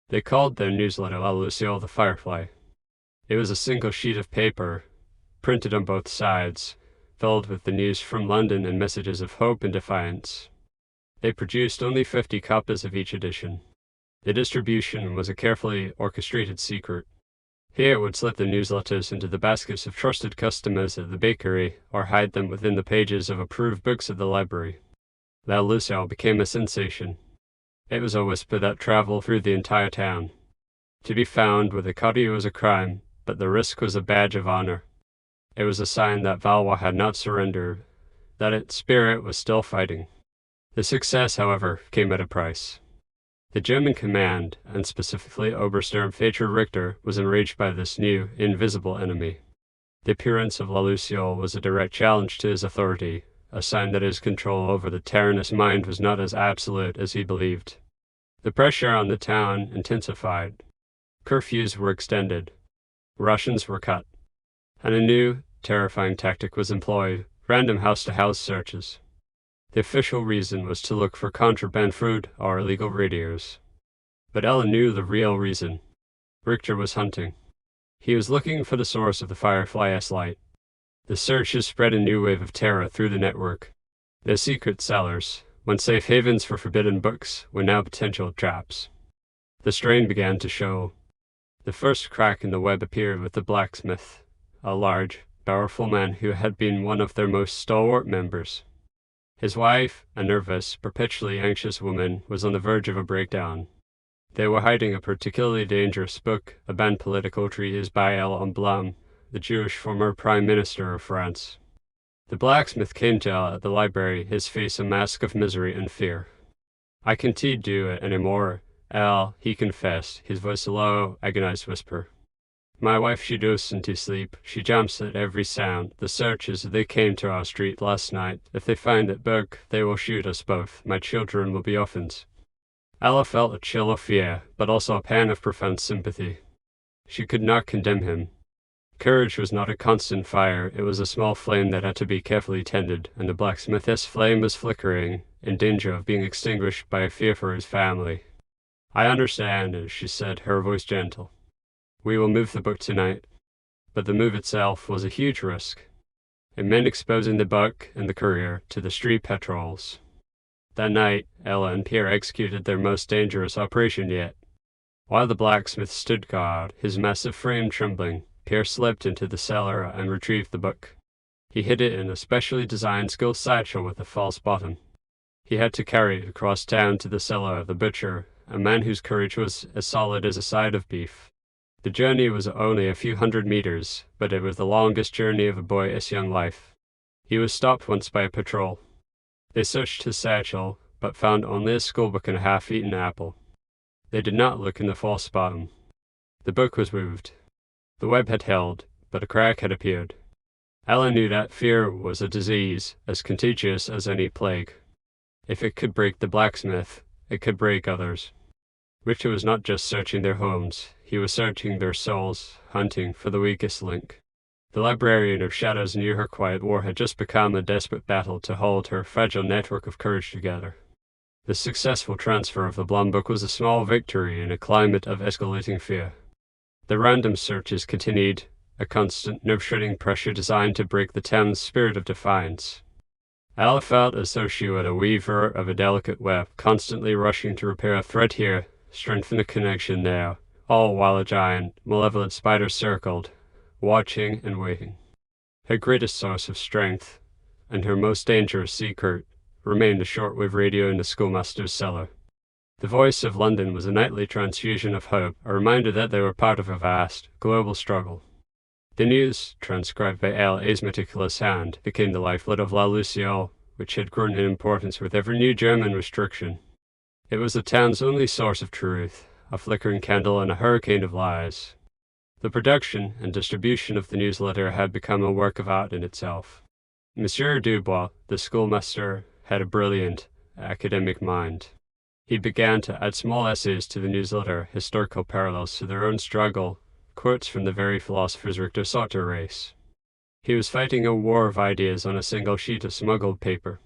They called their newsletter La Lucille the Firefly. It was a single sheet of paper, printed on both sides, filled with the news from London and messages of hope and defiance. They produced only 50 copies of each edition. The distribution was a carefully orchestrated secret. Here would slip the newsletters into the baskets of trusted customers at the bakery, or hide them within the pages of approved books at the library. La Lucille became a sensation. It was a whisper that traveled through the entire town. To be found with a copy was a crime, but the risk was a badge of honor. It was a sign that Valois had not surrendered, that its spirit was still fighting. The success, however, came at a price. The German command, and specifically Obersturmfechter Richter, was enraged by this new, invisible enemy. The appearance of La Lucille was a direct challenge to his authority, a sign that his control over the tyrannous mind was not as absolute as he believed. The pressure on the town intensified. Curfews were extended. Rations were cut. And a new, terrifying tactic was employed, random house-to-house searches. The official reason was to look for contraband food or illegal radios. But Ella knew the real reason. Richter was hunting. He was looking for the source of the Firefly's light. The searches spread a new wave of terror through the network. Their secret cellars, once safe havens for forbidden books, were now potential traps. The strain began to show. The first crack in the web appeared with the blacksmith, a large, powerful man who had been one of their most stalwart members. His wife, a nervous, perpetually anxious woman, was on the verge of a breakdown. They were hiding a particularly dangerous book, a banned political treatise by Alain Blum, the Jewish former Prime Minister of France. The blacksmith came to Elle at the library, his face a mask of misery and fear. "I can't do it anymore, Elle," he confessed, his voice a low, agonized whisper. "My wife, she doesn't sleep. She jumps at every sound. The searchers, they came to our street last night. If they find that book, they will shoot us both. My children will be orphans." Ella felt a chill of fear, but also a pang of profound sympathy. She could not condemn him. Courage was not a constant fire, it was a small flame that had to be carefully tended, and the blacksmith's flame was flickering, in danger of being extinguished by a fear for his family. "I understand," she said, her voice gentle. "We will move the book tonight." But the move itself was a huge risk. It meant exposing the book and the courier to the street patrols. That night, Ella and Pierre executed their most dangerous operation yet. While the blacksmith stood guard, his massive frame trembling, Pierre slipped into the cellar and retrieved the book. He hid it in a specially designed school satchel with a false bottom. He had to carry it across town to the cellar of the butcher, a man whose courage was as solid as a side of beef. The journey was only a few hundred meters, but it was the longest journey of a boyish young life. He was stopped once by a patrol. They searched his satchel, but found only a schoolbook and a half-eaten apple. They did not look in the false bottom. The book was moved. The web had held, but a crack had appeared. Ella knew that fear was a disease as contagious as any plague. If it could break the blacksmith, it could break others. Richter was not just searching their homes, he was searching their souls, hunting for the weakest link. The Librarian of Shadows knew her quiet war had just become a desperate battle to hold her fragile network of courage together. The successful transfer of the blonde book was a small victory in a climate of escalating fear. The random searches continued, a constant, nerve-shredding pressure designed to break the town's spirit of defiance. Ella felt as though she was a weaver of a delicate web, constantly rushing to repair a thread here, strengthen a connection there, all while a giant, malevolent spider circled, watching and waiting. Her greatest source of strength, and her most dangerous secret, remained the shortwave radio in the schoolmaster's cellar. The voice of London was a nightly transfusion of hope, a reminder that they were part of a vast, global struggle. The news, transcribed by L.A.'s meticulous hand, became the lifeblood of La Luciole, which had grown in importance with every new German restriction. It was the town's only source of truth, a flickering candle in a hurricane of lies. The production and distribution of the newsletter had become a work of art in itself. Monsieur Dubois, the schoolmaster, had a brilliant, academic mind. He began to add small essays to the newsletter, historical parallels to their own struggle, quotes from the very philosophers Richter sought to erase. He was fighting a war of ideas on a single sheet of smuggled paper.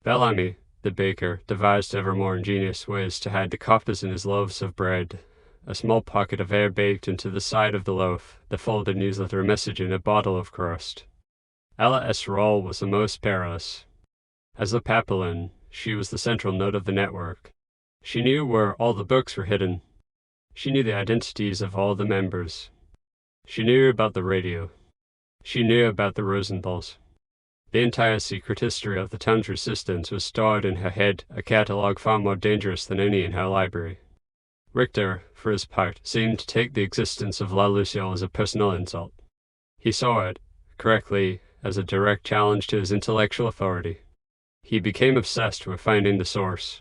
Bellamy, the baker, devised ever more ingenious ways to hide the coppers in his loaves of bread, a small pocket of air baked into the side of the loaf, the folded newsletter message in a bottle of crust. Ella S. Roll was the most perilous. As the Papillon, she was the central node of the network. She knew where all the books were hidden. She knew the identities of all the members. She knew about the radio. She knew about the Rosenthal's. The entire secret history of the town's resistance was stored in her head, a catalogue far more dangerous than any in her library. Richter, for his part, seemed to take the existence of La Luciole as a personal insult. He saw it, correctly, as a direct challenge to his intellectual authority. He became obsessed with finding the source.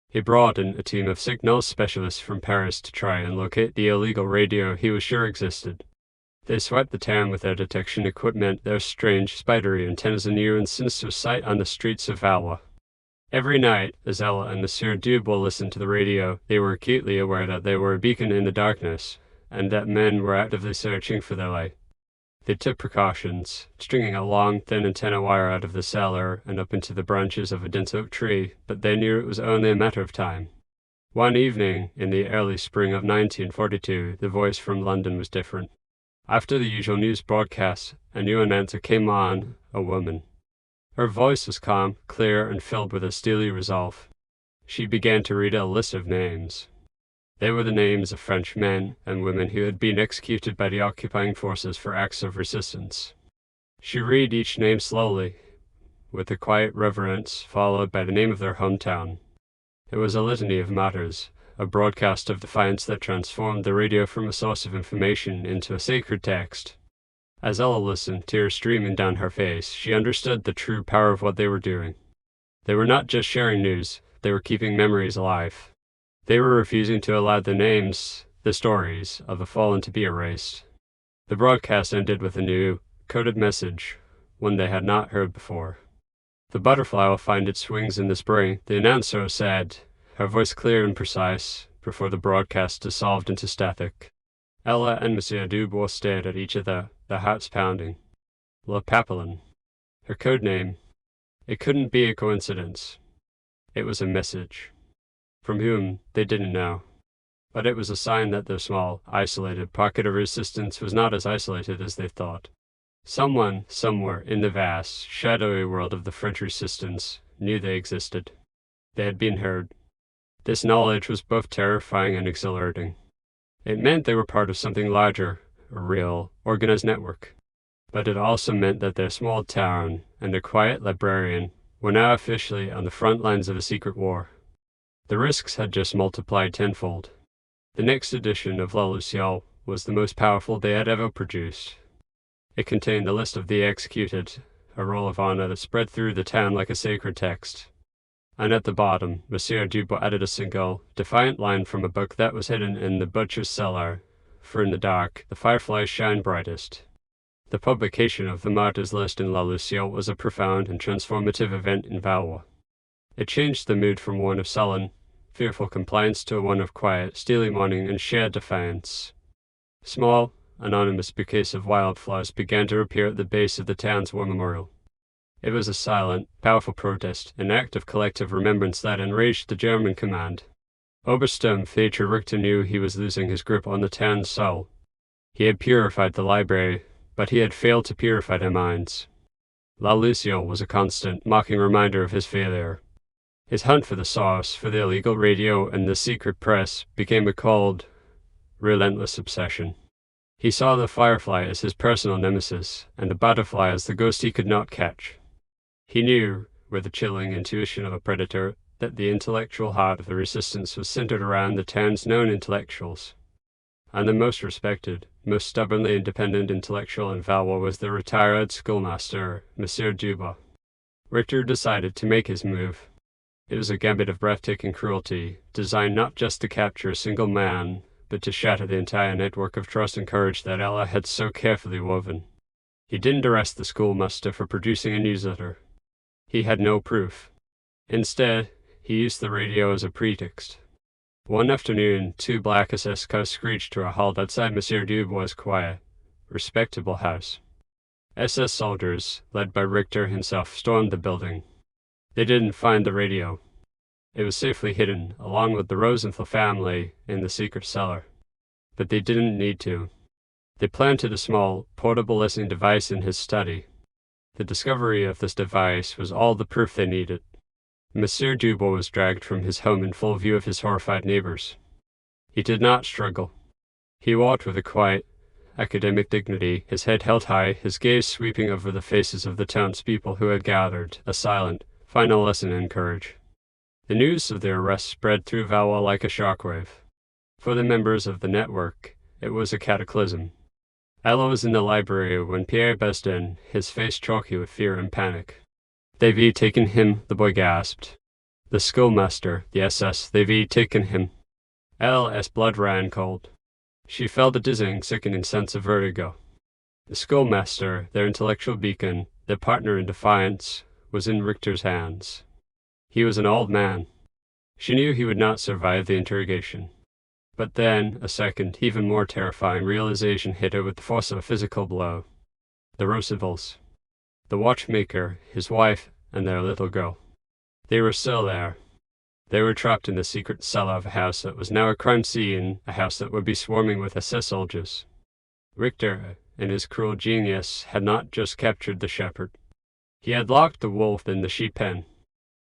He brought in a team of signals specialists from Paris to try and locate the illegal radio he was sure existed. They swept the town with their detection equipment, their strange, spidery antennas, a new and sinister sight on the streets of Valois. Every night, as Ella and Monsieur Dubois listened to the radio, they were acutely aware that they were a beacon in the darkness, and that men were actively searching for their light. They took precautions, stringing a long, thin antenna wire out of the cellar and up into the branches of a dense oak tree, but they knew it was only a matter of time. One evening, in the early spring of 1942, the voice from London was different. After the usual news broadcasts, a new announcer came on, a woman. Her voice was calm, clear, and filled with a steely resolve. She began to read a list of names. They were the names of French men and women who had been executed by the occupying forces for acts of resistance. She read each name slowly, with a quiet reverence, followed by the name of their hometown. It was a litany of martyrs, a broadcast of defiance that transformed the radio from a source of information into a sacred text. As Ella listened, tears streaming down her face, she understood the true power of what they were doing. They were not just sharing news, they were keeping memories alive. They were refusing to allow the names, the stories, of the fallen to be erased. The broadcast ended with a new, coded message, one they had not heard before. "The butterfly will find its wings in the spring," the announcer said, her voice clear and precise, before the broadcast dissolved into static. Ella and Monsieur Dubois stared at each other, their hearts pounding. Le Papillon. Her code name. It couldn't be a coincidence. It was a message. From whom, they didn't know. But it was a sign that their small, isolated pocket of resistance was not as isolated as they thought. Someone, somewhere, in the vast, shadowy world of the French resistance, knew they existed. They had been heard. This knowledge was both terrifying and exhilarating. It meant they were part of something larger, a real, organized network. But it also meant that their small town and their quiet librarian were now officially on the front lines of a secret war. The risks had just multiplied tenfold. The next edition of La Luciole was the most powerful they had ever produced. It contained the list of the executed, a roll of honor that spread through the town like a sacred text. And at the bottom, Monsieur Dubois added a single, defiant line from a book that was hidden in the butcher's cellar, for in the dark, the fireflies shine brightest. The publication of the martyrs list in La Luciole was a profound and transformative event in Valois. It changed the mood from one of sullen, fearful compliance to one of quiet, steely mourning and shared defiance. Small, anonymous bouquets of wildflowers began to appear at the base of the town's war memorial. It was a silent, powerful protest, an act of collective remembrance that enraged the German command. Obersturmfechter Richter knew he was losing his grip on the town's soul. He had purified the library, but he had failed to purify their minds. La Luciole was a constant, mocking reminder of his failure. His hunt for the source, for the illegal radio and the secret press, became a cold, relentless obsession. He saw the firefly as his personal nemesis, and the butterfly as the ghost he could not catch. He knew, with the chilling intuition of a predator, that the intellectual heart of the resistance was centered around the town's known intellectuals. And the most respected, most stubbornly independent intellectual in Valois was the retired schoolmaster, Monsieur Dubois. Richter decided to make his move. It was a gambit of breathtaking cruelty, designed not just to capture a single man, but to shatter the entire network of trust and courage that Ella had so carefully woven. He didn't arrest the schoolmaster for producing a newsletter. He had no proof. Instead, he used the radio as a pretext. One afternoon, 2 black SS cars screeched to a halt outside Monsieur Dubois' quiet, respectable house. SS soldiers, led by Richter himself, stormed the building. They didn't find the radio. It was safely hidden, along with the Rosenthal family, in the secret cellar. But they didn't need to. They planted a small, portable listening device in his study. The discovery of this device was all the proof they needed. Monsieur Dubois was dragged from his home in full view of his horrified neighbors. He did not struggle. He walked with a quiet, academic dignity, his head held high, his gaze sweeping over the faces of the townspeople who had gathered, a silent, final lesson in courage. The news of their arrest spread through Valois like a shockwave. For the members of the network, it was a cataclysm. Ella was in the library when Pierre burst in, his face chalky with fear and panic. They've taken him, the boy gasped. The schoolmaster, the SS, they've taken him. Ella's blood ran cold. She felt a dizzying, sickening sense of vertigo. The schoolmaster, their intellectual beacon, their partner in defiance, was in Richter's hands. He was an old man. She knew he would not survive the interrogation. But then, a second, even more terrifying realization hit her with the force of a physical blow. The Rosenthal's. The watchmaker, his wife, and their little girl. They were still there. They were trapped in the secret cellar of a house that was now a crime scene, a house that would be swarming with SS soldiers. Richter, in his cruel genius, had not just captured the shepherd. He had locked the wolf in the sheep pen.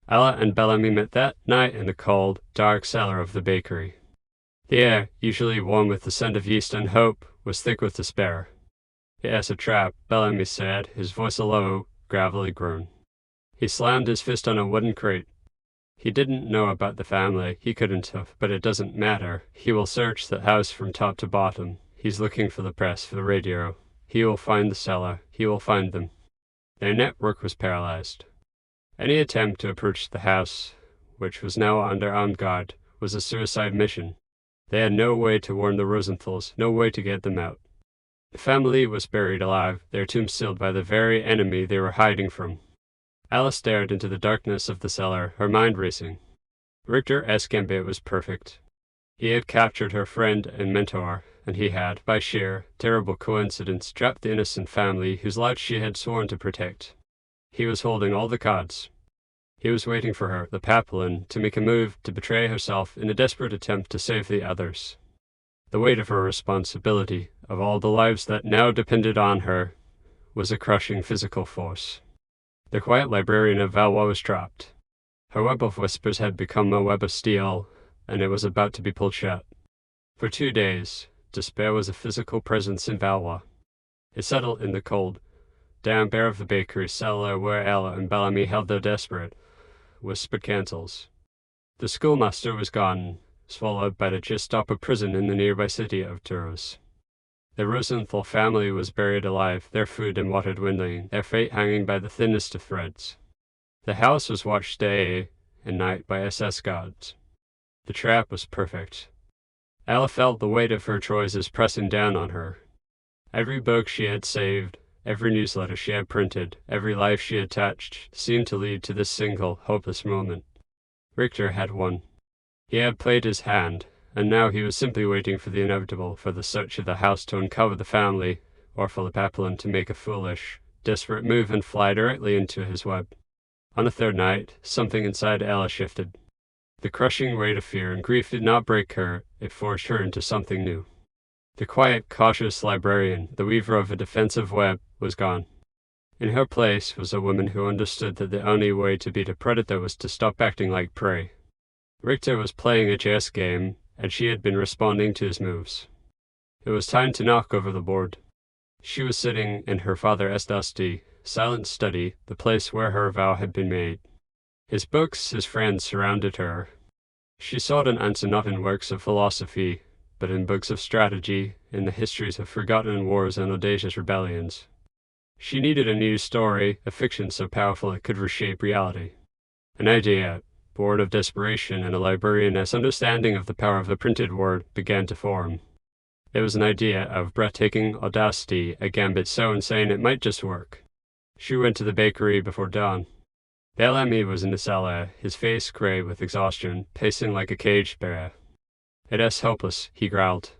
Ella and Bellamy met that night in the cold, dark cellar of the bakery. The air, usually warm with the scent of yeast and hope, was thick with despair. Yes, a trap, Bellamy said, his voice a low, gravelly groan. He slammed his fist on a wooden crate. He didn't know about the family, he couldn't have, but it doesn't matter. He will search the house from top to bottom. He's looking for the press, for the radio. He will find the cellar. He will find them. Their network was paralyzed. Any attempt to approach the house, which was now under armed guard, was a suicide mission. They had no way to warn the Rosenthals, no way to get them out. The family was buried alive, their tomb sealed by the very enemy they were hiding from. Alice stared into the darkness of the cellar, her mind racing. Richter's gambit was perfect. He had captured her friend and mentor, and he had, by sheer, terrible coincidence, trapped the innocent family whose lives she had sworn to protect. He was holding all the cards. He was waiting for her, the Papillon, to make a move to betray herself in a desperate attempt to save the others. The weight of her responsibility, of all the lives that now depended on her, was a crushing physical force. The quiet librarian of Valois was trapped. Her web of whispers had become a web of steel, and it was about to be pulled shut. For 2 days, despair was a physical presence in Valois. It settled in the cold, Down bare of the bakery cellar where Ella and Bellamy held their desperate, whispered counsels. The schoolmaster was gone, swallowed by the Gestapo prison in the nearby city of Tours. The Rosenthal family was buried alive, their food and water dwindling, their fate hanging by the thinnest of threads. The house was watched day and night by SS guards. The trap was perfect. Ella felt the weight of her choices pressing down on her. Every book she had saved, every newsletter she had printed, every life she had touched, seemed to lead to this single, hopeless moment. Richter had won. He had played his hand, and now he was simply waiting for the inevitable, for the search of the house to uncover the family, or for Papillon to make a foolish, desperate move and fly directly into his web. On the third night, something inside Ella shifted. The crushing weight of fear and grief did not break her, it forged her into something new. The quiet, cautious librarian, the weaver of a defensive web, was gone. In her place was a woman who understood that the only way to beat a predator was to stop acting like prey. Richter was playing a chess game, and she had been responding to his moves. It was time to knock over the board. She was sitting in her father's dusty, silent study, the place where her vow had been made. His books, his friends surrounded her. She sought an answer not in works of philosophy, but in books of strategy, in the histories of forgotten wars and audacious rebellions. She needed a new story, a fiction so powerful it could reshape reality. An idea, born of desperation and a librarian's understanding of the power of the printed word, began to form. It was an idea of breathtaking audacity, a gambit so insane it might just work. She went to the bakery before dawn. Bellamy was in the cellar, his face grey with exhaustion, pacing like a caged bear. "It is hopeless," he growled.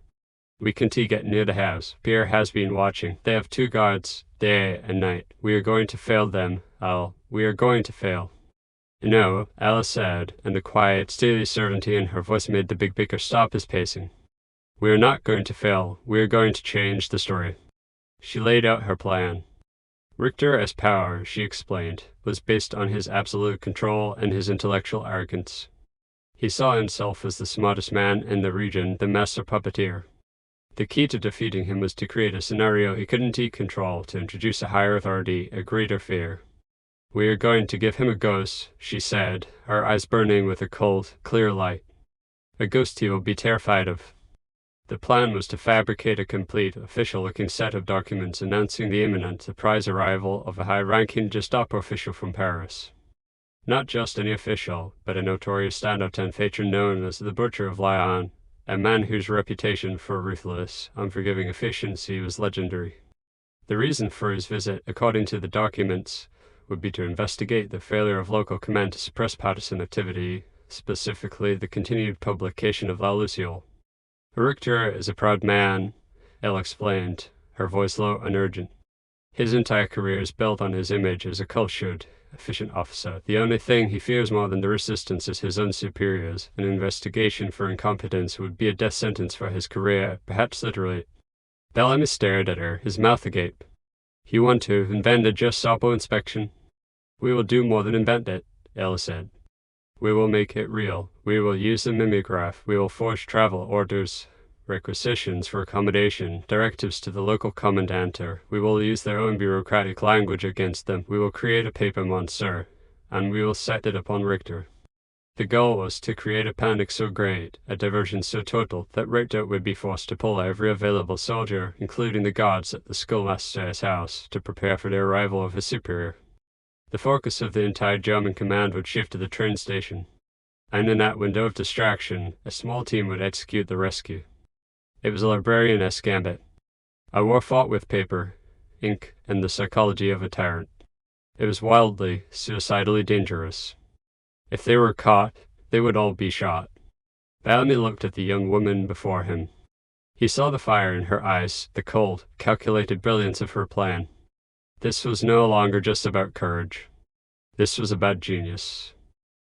"We can't get near the house. Pierre has been watching. They have 2 guards, day and night. We are going to fail them, Al. We are going to fail." "No," Alice said, and the quiet, steely certainty in her voice made the big baker stop his pacing. "We are not going to fail. We are going to change the story." She laid out her plan. Richter's power, she explained, was based on his absolute control and his intellectual arrogance. He saw himself as the smartest man in the region, the master puppeteer. The key to defeating him was to create a scenario he couldn't control, to introduce a higher authority, a greater fear. "We are going to give him a ghost," she said, her eyes burning with a cold, clear light. "A ghost he will be terrified of." The plan was to fabricate a complete, official-looking set of documents announcing the imminent, surprise arrival of a high-ranking Gestapo official from Paris. Not just any official, but a notorious stand-up patron known as the Butcher of Lyon, a man whose reputation for ruthless, unforgiving efficiency was legendary. The reason for his visit, according to the documents, would be to investigate the failure of local command to suppress partisan activity, specifically the continued publication of La Luciole. "Richter is a proud man," Elle explained, her voice low and urgent. "His entire career is built on his image as a cultured, efficient officer. The only thing he fears more than the resistance is his own superiors. An investigation for incompetence would be a death sentence for his career, perhaps literally." Bellamy stared at her, his mouth agape. "You want to invent a Gestapo inspection?" "We will do more than invent it," Elle said. "We will make it real. We will use the mimeograph. We will forge travel orders, requisitions for accommodation, directives to the local commandanter. We will use their own bureaucratic language against them. We will create a paper monster, and we will set it upon Richter." The goal was to create a panic so great, a diversion so total, that Richter would be forced to pull every available soldier, including the guards at the schoolmaster's house, to prepare for the arrival of his superior. The focus of the entire German command would shift to the train station, and in that window of distraction, a small team would execute the rescue. It was a librarian's gambit, a war fought with paper, ink, and the psychology of a tyrant. It was wildly, suicidally dangerous. If they were caught, they would all be shot. Bellamy looked at the young woman before him. He saw the fire in her eyes, the cold, calculated brilliance of her plan. This was no longer just about courage. This was about genius.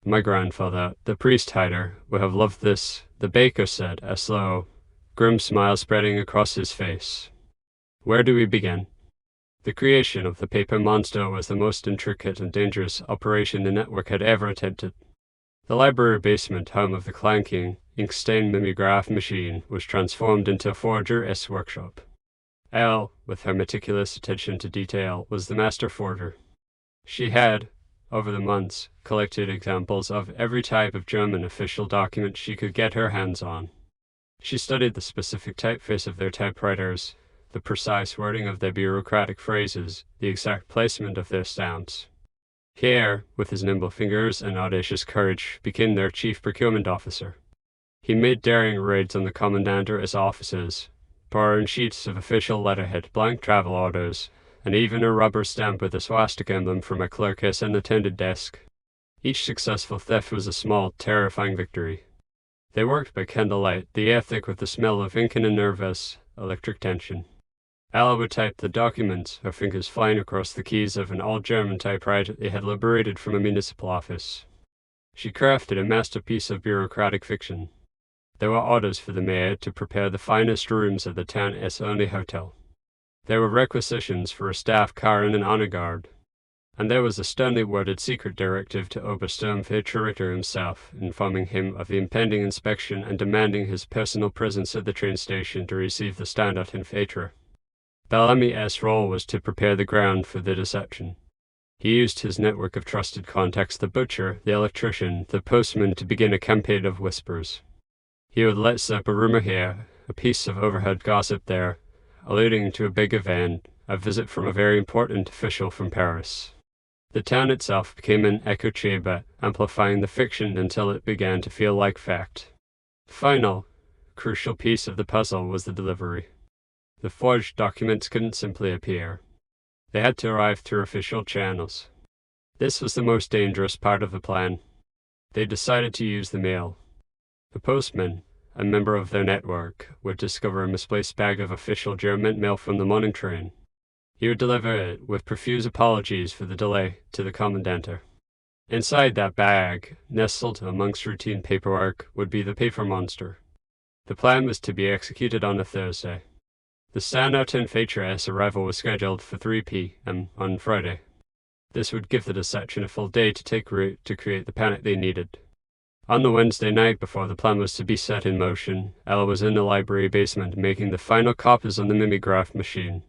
"My grandfather, the priest hider, would have loved this," the baker said, a slow, grim smile spreading across his face. "Where do we begin?" The creation of the paper monster was the most intricate and dangerous operation the network had ever attempted. The library basement, home of the clanking, ink-stained mimeograph machine, was transformed into a forger's workshop. Elle, with her meticulous attention to detail, was the master forger. She had, over the months, collected examples of every type of German official document she could get her hands on. She studied the specific typeface of their typewriters, the precise wording of their bureaucratic phrases, the exact placement of their stamps. Pierre, with his nimble fingers and audacious courage, became their chief procurement officer. He made daring raids on the commandant or his offices, borrowing sheets of official letterhead, blank travel orders, and even a rubber stamp with a swastika emblem from a clerk at an attended desk. Each successful theft was a small, terrifying victory. They worked by candlelight, the air thick with the smell of ink and a nervous, electric tension. Ella would type the documents, her fingers flying across the keys of an all-German typewriter they had liberated from a municipal office. She crafted a masterpiece of bureaucratic fiction. There were orders for the mayor to prepare the finest rooms at the town S-only hotel. There were requisitions for a staff car and an honor guard. And there was a sternly worded secret directive to Obersturmfeldherr Richter himself, informing him of the impending inspection and demanding his personal presence at the train station to receive the Standortinfechter. Bellamy's role was to prepare the ground for the deception. He used his network of trusted contacts, the butcher, the electrician, the postman, to begin a campaign of whispers. He would let slip a rumor here, a piece of overheard gossip there, alluding to a big event, a visit from a very important official from Paris. The town itself became an echo chamber, amplifying the fiction until it began to feel like fact. The final, crucial piece of the puzzle was the delivery. The forged documents couldn't simply appear. They had to arrive through official channels. This was the most dangerous part of the plan. They decided to use the mail. The postman, a member of their network, would discover a misplaced bag of official German mail from the morning train. He would deliver it, with profuse apologies for the delay, to the commandanter. Inside that bag, nestled amongst routine paperwork, would be the paper monster. The plan was to be executed on a Thursday. The Standortinfecht's arrival was scheduled for 3 p.m. on Friday. This would give the deception a full day to take root to create the panic they needed. On the Wednesday night before the plan was to be set in motion, Ella was in the library basement making the final copies on the mimeograph machine.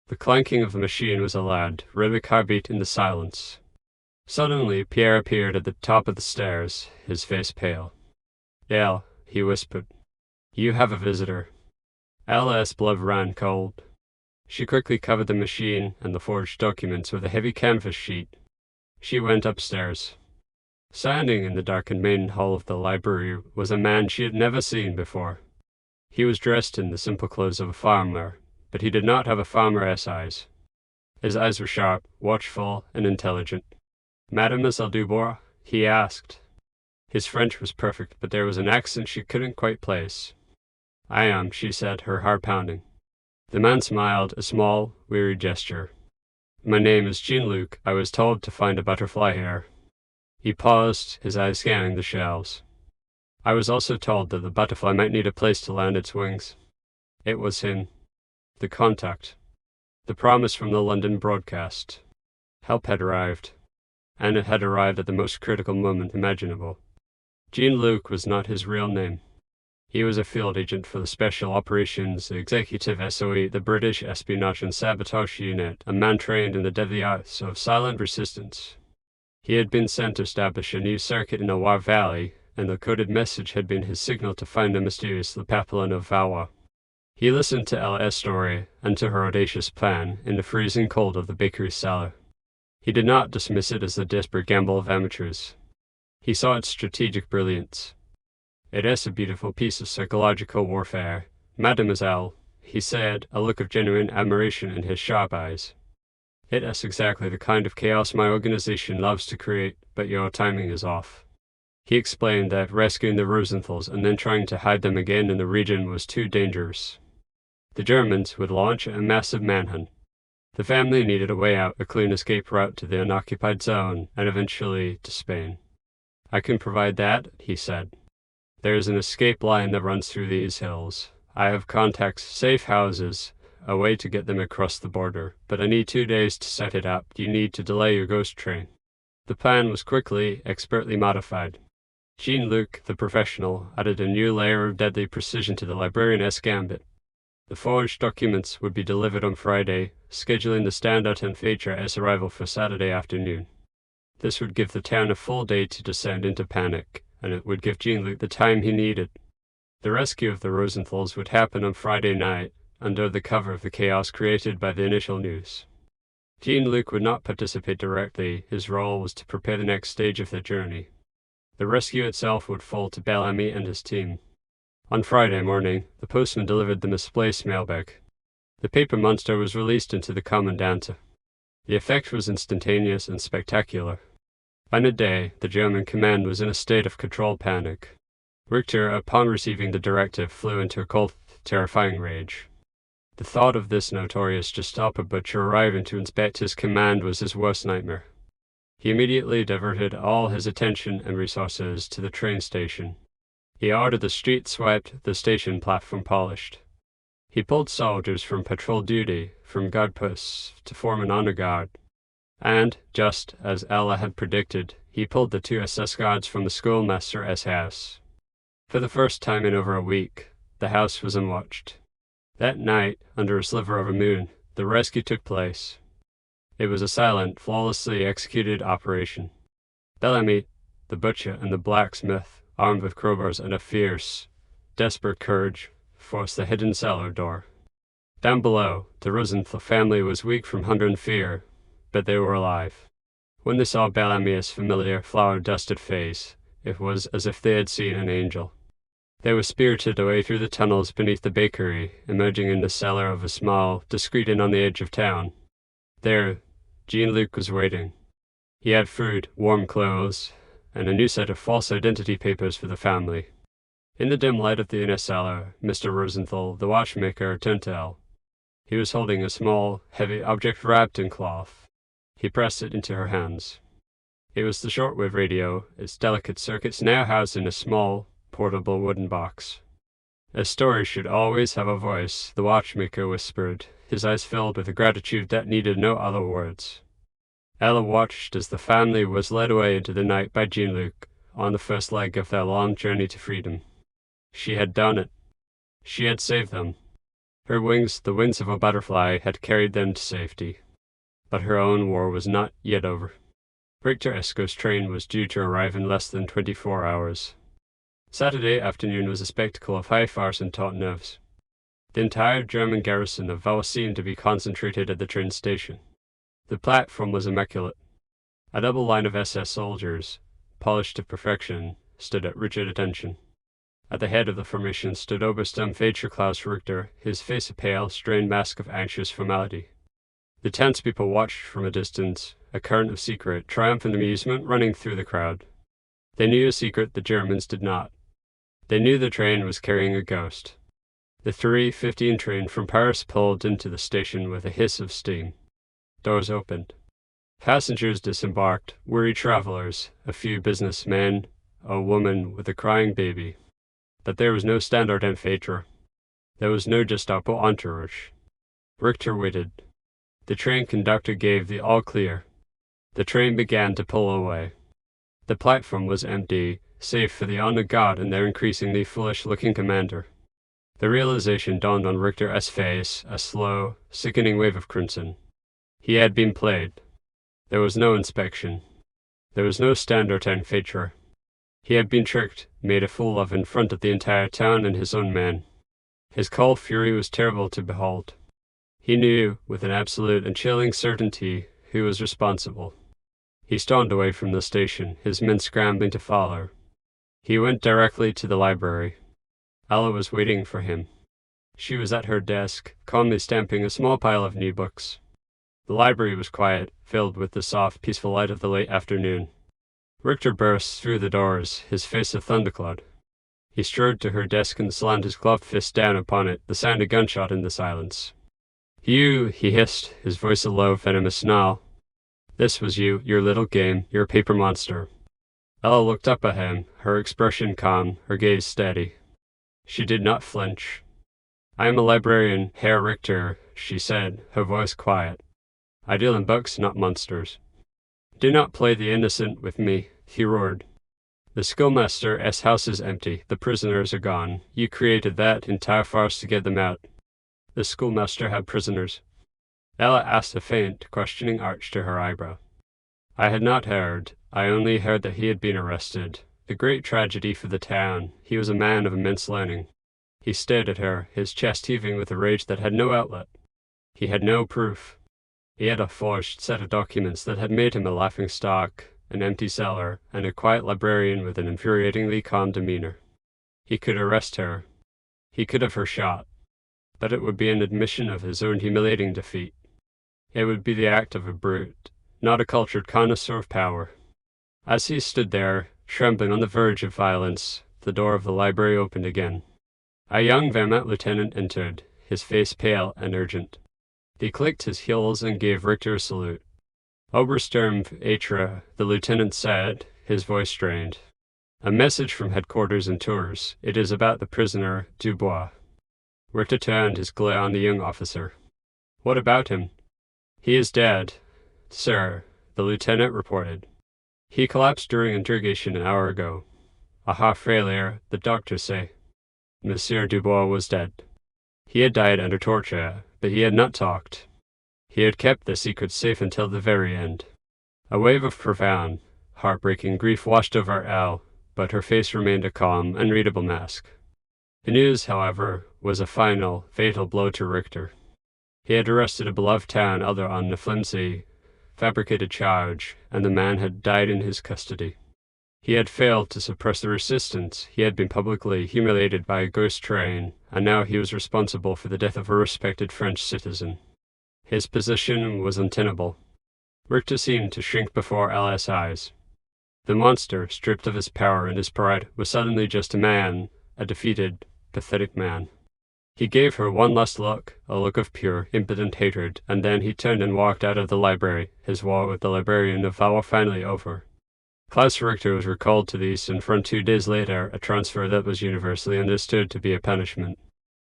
The clanking of the machine was a loud, rhythmic heartbeat in the silence. Suddenly, Pierre appeared at the top of the stairs, his face pale. "Elle," he whispered, "you have a visitor." Ella's blood ran cold. She quickly covered the machine and the forged documents with a heavy canvas sheet. She went upstairs. Standing in the darkened main hall of the library was a man she had never seen before. He was dressed in the simple clothes of a farmer, but he did not have a farmer's eyes. His eyes were sharp, watchful, and intelligent. "Mademoiselle Dubois?" he asked. His French was perfect, but there was an accent she couldn't quite place. "I am," she said, her heart pounding. The man smiled, a small, weary gesture. "My name is Jean-Luc. I was told to find a butterfly here." He paused, his eyes scanning the shelves. "I was also told that the butterfly might need a place to land its wings." It was him. The contact. The promise from the London broadcast. Help had arrived. And it had arrived at the most critical moment imaginable. Jean-Luc was not his real name. He was a field agent for the Special Operations Executive SOE, the British Espionage and Sabotage Unit, a man trained in the deadly arts of silent resistance. He had been sent to establish a new circuit in the Loire Valley, and the coded message had been his signal to find the mysterious Librarian of Valois. He listened to Léa's story and to her audacious plan in the freezing cold of the bakery cellar. He did not dismiss it as the desperate gamble of amateurs. He saw its strategic brilliance. "It is a beautiful piece of psychological warfare, mademoiselle," he said, a look of genuine admiration in his sharp eyes. "It is exactly the kind of chaos my organization loves to create, but your timing is off." He explained that rescuing the Rosenthals and then trying to hide them again in the region was too dangerous. The Germans would launch a massive manhunt. The family needed a way out, a clean escape route to the unoccupied zone, and eventually to Spain. "I can provide that," he said. "There is an escape line that runs through these hills. I have contacts, safe houses, a way to get them across the border, but I need 2 days to set it up. You need to delay your ghost train." The plan was quickly, expertly modified. Jean-Luc, the professional, added a new layer of deadly precision to the Librarian's gambit. The forged documents would be delivered on Friday, scheduling the standout and feature as arrival for Saturday afternoon. This would give the town a full day to descend into panic, and it would give Jean-Luc the time he needed. The rescue of the Rosenthals would happen on Friday night, under the cover of the chaos created by the initial news. Jean-Luc would not participate directly. His role was to prepare the next stage of their journey. The rescue itself would fall to Bellamy and his team. On Friday morning, the postman delivered the misplaced mailbag. The paper monster was released into the Commandante. The effect was instantaneous and spectacular. By midday, the German command was in a state of controlled panic. Richter, upon receiving the directive, flew into a cold, terrifying rage. The thought of this notorious Gestapo butcher arriving to inspect his command was his worst nightmare. He immediately diverted all his attention and resources to the train station. He ordered the street swept, the station platform polished. He pulled soldiers from patrol duty, from guard posts, to form an honor guard. And, just as Ella had predicted, he pulled the 2 SS guards from the schoolmaster's house. For the first time in over a week, the house was unwatched. That night, under a sliver of a moon, the rescue took place. It was a silent, flawlessly executed operation. Bellamy, the butcher, and the blacksmith, armed with crowbars and a fierce, desperate courage, forced the hidden cellar door. Down below, the Rosenthal family was weak from hunger and fear, but they were alive. When they saw Bellamy's familiar, flour-dusted face, it was as if they had seen an angel. They were spirited away through the tunnels beneath the bakery, emerging in the cellar of a small, discreet inn on the edge of town. There, Jean-Luc was waiting. He had food, warm clothes, and a new set of false identity papers for the family. In the dim light of the inner cellar, Mr. Rosenthal, the watchmaker, turned to Elle. He was holding a small, heavy object wrapped in cloth. He pressed it into her hands. It was the shortwave radio, its delicate circuits now housed in a small, portable wooden box. A story should always have a voice, the watchmaker whispered, his eyes filled with a gratitude that needed no other words. Ella watched as the family was led away into the night by Jean-Luc, on the first leg of their long journey to freedom. She had done it. She had saved them. Her wings, the wings of a butterfly, had carried them to safety. But her own war was not yet over. Richter Esco's train was due to arrive in less than 24 hours. Saturday afternoon was a spectacle of high farce and taut nerves. The entire German garrison of Valois seemed to be concentrated at the train station. The platform was immaculate. A double line of SS soldiers, polished to perfection, stood at rigid attention. At the head of the formation stood Obersturmfechter Klaus Richter, his face a pale, strained mask of anxious formality. The townspeople watched from a distance, a current of secret, triumphant amusement running through the crowd. They knew a secret the Germans did not. They knew the train was carrying a ghost. The 3:15 train from Paris pulled into the station with a hiss of steam. Doors opened. Passengers disembarked, weary travelers, a few businessmen, a woman with a crying baby. But there was no Standartenfechter. There was no Gestapo entourage. Richter waited. The train conductor gave the all-clear. The train began to pull away. The platform was empty, save for the honor guard and their increasingly foolish-looking commander. The realization dawned on Richter's face, a slow, sickening wave of crimson. He had been played. There was no inspection. There was no Standartenfechter. He had been tricked, made a fool of in front of the entire town and his own men. His cold fury was terrible to behold. He knew, with an absolute and chilling certainty, who was responsible. He stormed away from the station, his men scrambling to follow. He went directly to the library. Ella was waiting for him. She was at her desk, calmly stamping a small pile of new books. The library was quiet, filled with the soft, peaceful light of the late afternoon. Richter burst through the doors, his face a thundercloud. He strode to her desk and slammed his gloved fist down upon it, the sound of gunshot in the silence. "You," he hissed, his voice a low, venomous snarl. "This was you, your little game, your paper monster." Ella looked up at him, her expression calm, her gaze steady. She did not flinch. "I am a librarian, Herr Richter," she said, her voice quiet. "I deal in books, not monsters." "Do not play the innocent with me," he roared. "The schoolmaster's house is empty, the prisoners are gone. You created that entire farce to get them out. The schoolmaster had prisoners. Ella asked a faint, questioning arch to her eyebrow. I had not heard. I only heard that he had been arrested. A great tragedy for the town. He was a man of immense learning. He stared at her, his chest heaving with a rage that had no outlet. He had no proof. He had a forged set of documents that had made him a laughingstock, an empty cellar, and a quiet librarian with an infuriatingly calm demeanor. He could arrest her. He could have her shot. But it would be an admission of his own humiliating defeat. It would be the act of a brute, not a cultured connoisseur of power. As he stood there, trembling on the verge of violence, the door of the library opened again. A young Vermont lieutenant entered, his face pale and urgent. He clicked his heels and gave Richter a salute. Obersturm Atra, the lieutenant said, his voice strained. A message from headquarters in Tours. It is about the prisoner, Dubois. Richter turned his glare on the young officer. What about him? He is dead, sir, the lieutenant reported. He collapsed during interrogation an hour ago. A heart failure, the doctors say. Monsieur Dubois was dead. He had died under torture, but he had not talked. He had kept the secret safe until the very end. A wave of profound, heartbreaking grief washed over Elle, but her face remained a calm, unreadable mask. The news, however, was a final, fatal blow to Richter. He had arrested a beloved town elder on a flimsy, fabricated charge, and the man had died in his custody. He had failed to suppress the resistance, he had been publicly humiliated by a ghost train, and now he was responsible for the death of a respected French citizen. His position was untenable. Richter seemed to shrink before Elle's eyes. The monster, stripped of his power and his pride, was suddenly just a man, a defeated, pathetic man. He gave her one last look, a look of pure, impotent hatred, and then he turned and walked out of the library, his war with the Librarian of Valois finally over. Klaus Richter was recalled to the Eastern Front 2 days later, a transfer that was universally understood to be a punishment.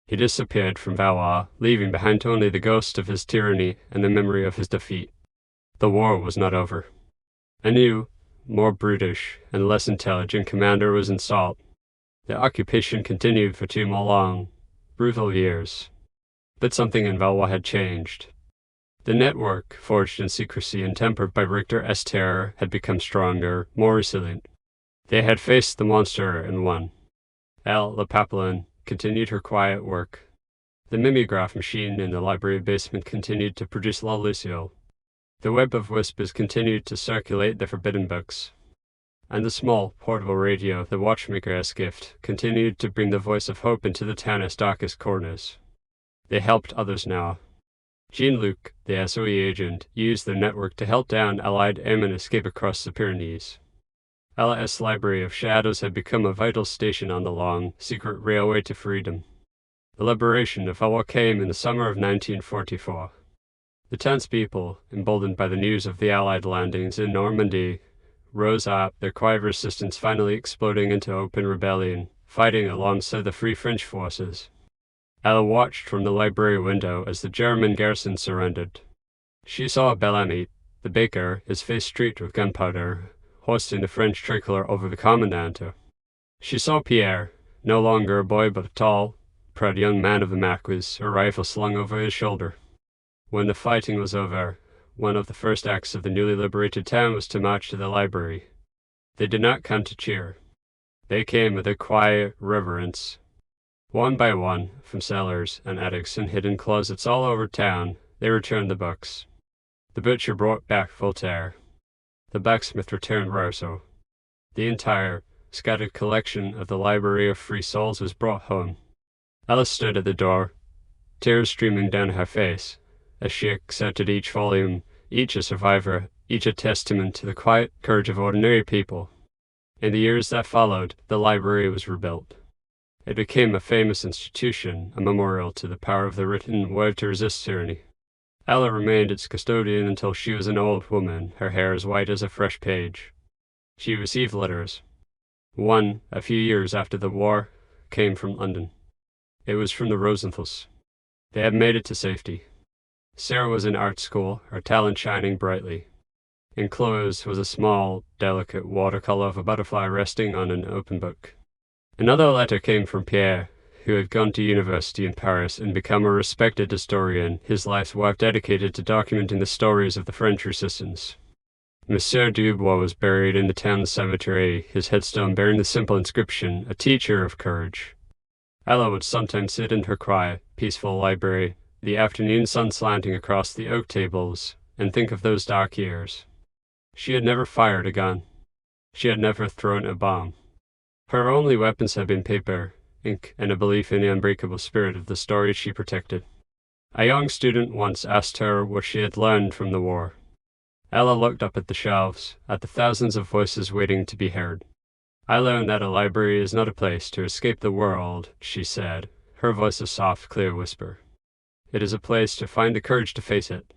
He disappeared from Valois, leaving behind only the ghost of his tyranny and the memory of his defeat. The war was not over. A new, more brutish, and less intelligent commander was installed. The occupation continued for 2 more long, brutal years. But something in Valois had changed. The network, forged in secrecy and tempered by Richter's terror, had become stronger, more resilient. They had faced the monster and won. Elle, the Papillon, continued her quiet work. The mimeograph machine in the library basement continued to produce La Lucille. The web of whispers continued to circulate the forbidden books. And the small, portable radio the watchmaker's gift continued to bring the voice of hope into the town's darkest corners. They helped others now. Jean-Luc, the SOE agent, used their network to help down Allied airmen escape across the Pyrenees. LS Library of Shadows had become a vital station on the long, secret railway to freedom. The liberation of Valois came in the summer of 1944. The townspeople, emboldened by the news of the Allied landings in Normandy, rose up, their quiet resistance finally exploding into open rebellion, fighting alongside the Free French forces. Elle watched from the library window as the German garrison surrendered. She saw Bellamy, the baker, his face streaked with gunpowder, hoisting the French tricolor over the commandant. She saw Pierre, no longer a boy but a tall, proud young man of the Marquis, a rifle slung over his shoulder. When the fighting was over, one of the first acts of the newly liberated town was to march to the library. They did not come to cheer. They came with a quiet reverence. One by one, from cellars and attics and hidden closets all over town, they returned the books. The butcher brought back Voltaire. The blacksmith returned Rousseau. The entire, scattered collection of the Library of Free Souls was brought home. Alice stood at the door, tears streaming down her face, as she accepted each volume, each a survivor, each a testament to the quiet courage of ordinary people. In the years that followed, the library was rebuilt. It became a famous institution, a memorial to the power of the written word to resist tyranny. Ella remained its custodian until she was an old woman, her hair as white as a fresh page. She received letters. One, a few years after the war, came from London. It was from the Rosenthals. They had made it to safety. Sarah was in art school, her talent shining brightly. Enclosed was a small, delicate watercolor of a butterfly resting on an open book. Another letter came from Pierre, who had gone to university in Paris and become a respected historian, his life's work dedicated to documenting the stories of the French resistance. Monsieur Dubois was buried in the town cemetery, his headstone bearing the simple inscription, "A teacher of courage." Ella would sometimes sit in her quiet, peaceful library, the afternoon sun slanting across the oak tables, and think of those dark years. She had never fired a gun. She had never thrown a bomb. Her only weapons had been paper, ink, and a belief in the unbreakable spirit of the stories she protected. A young student once asked her what she had learned from the war. Ella looked up at the shelves, at the thousands of voices waiting to be heard. "I learned that a library is not a place to escape the world," she said, her voice a soft, clear whisper. "It is a place to find the courage to face it."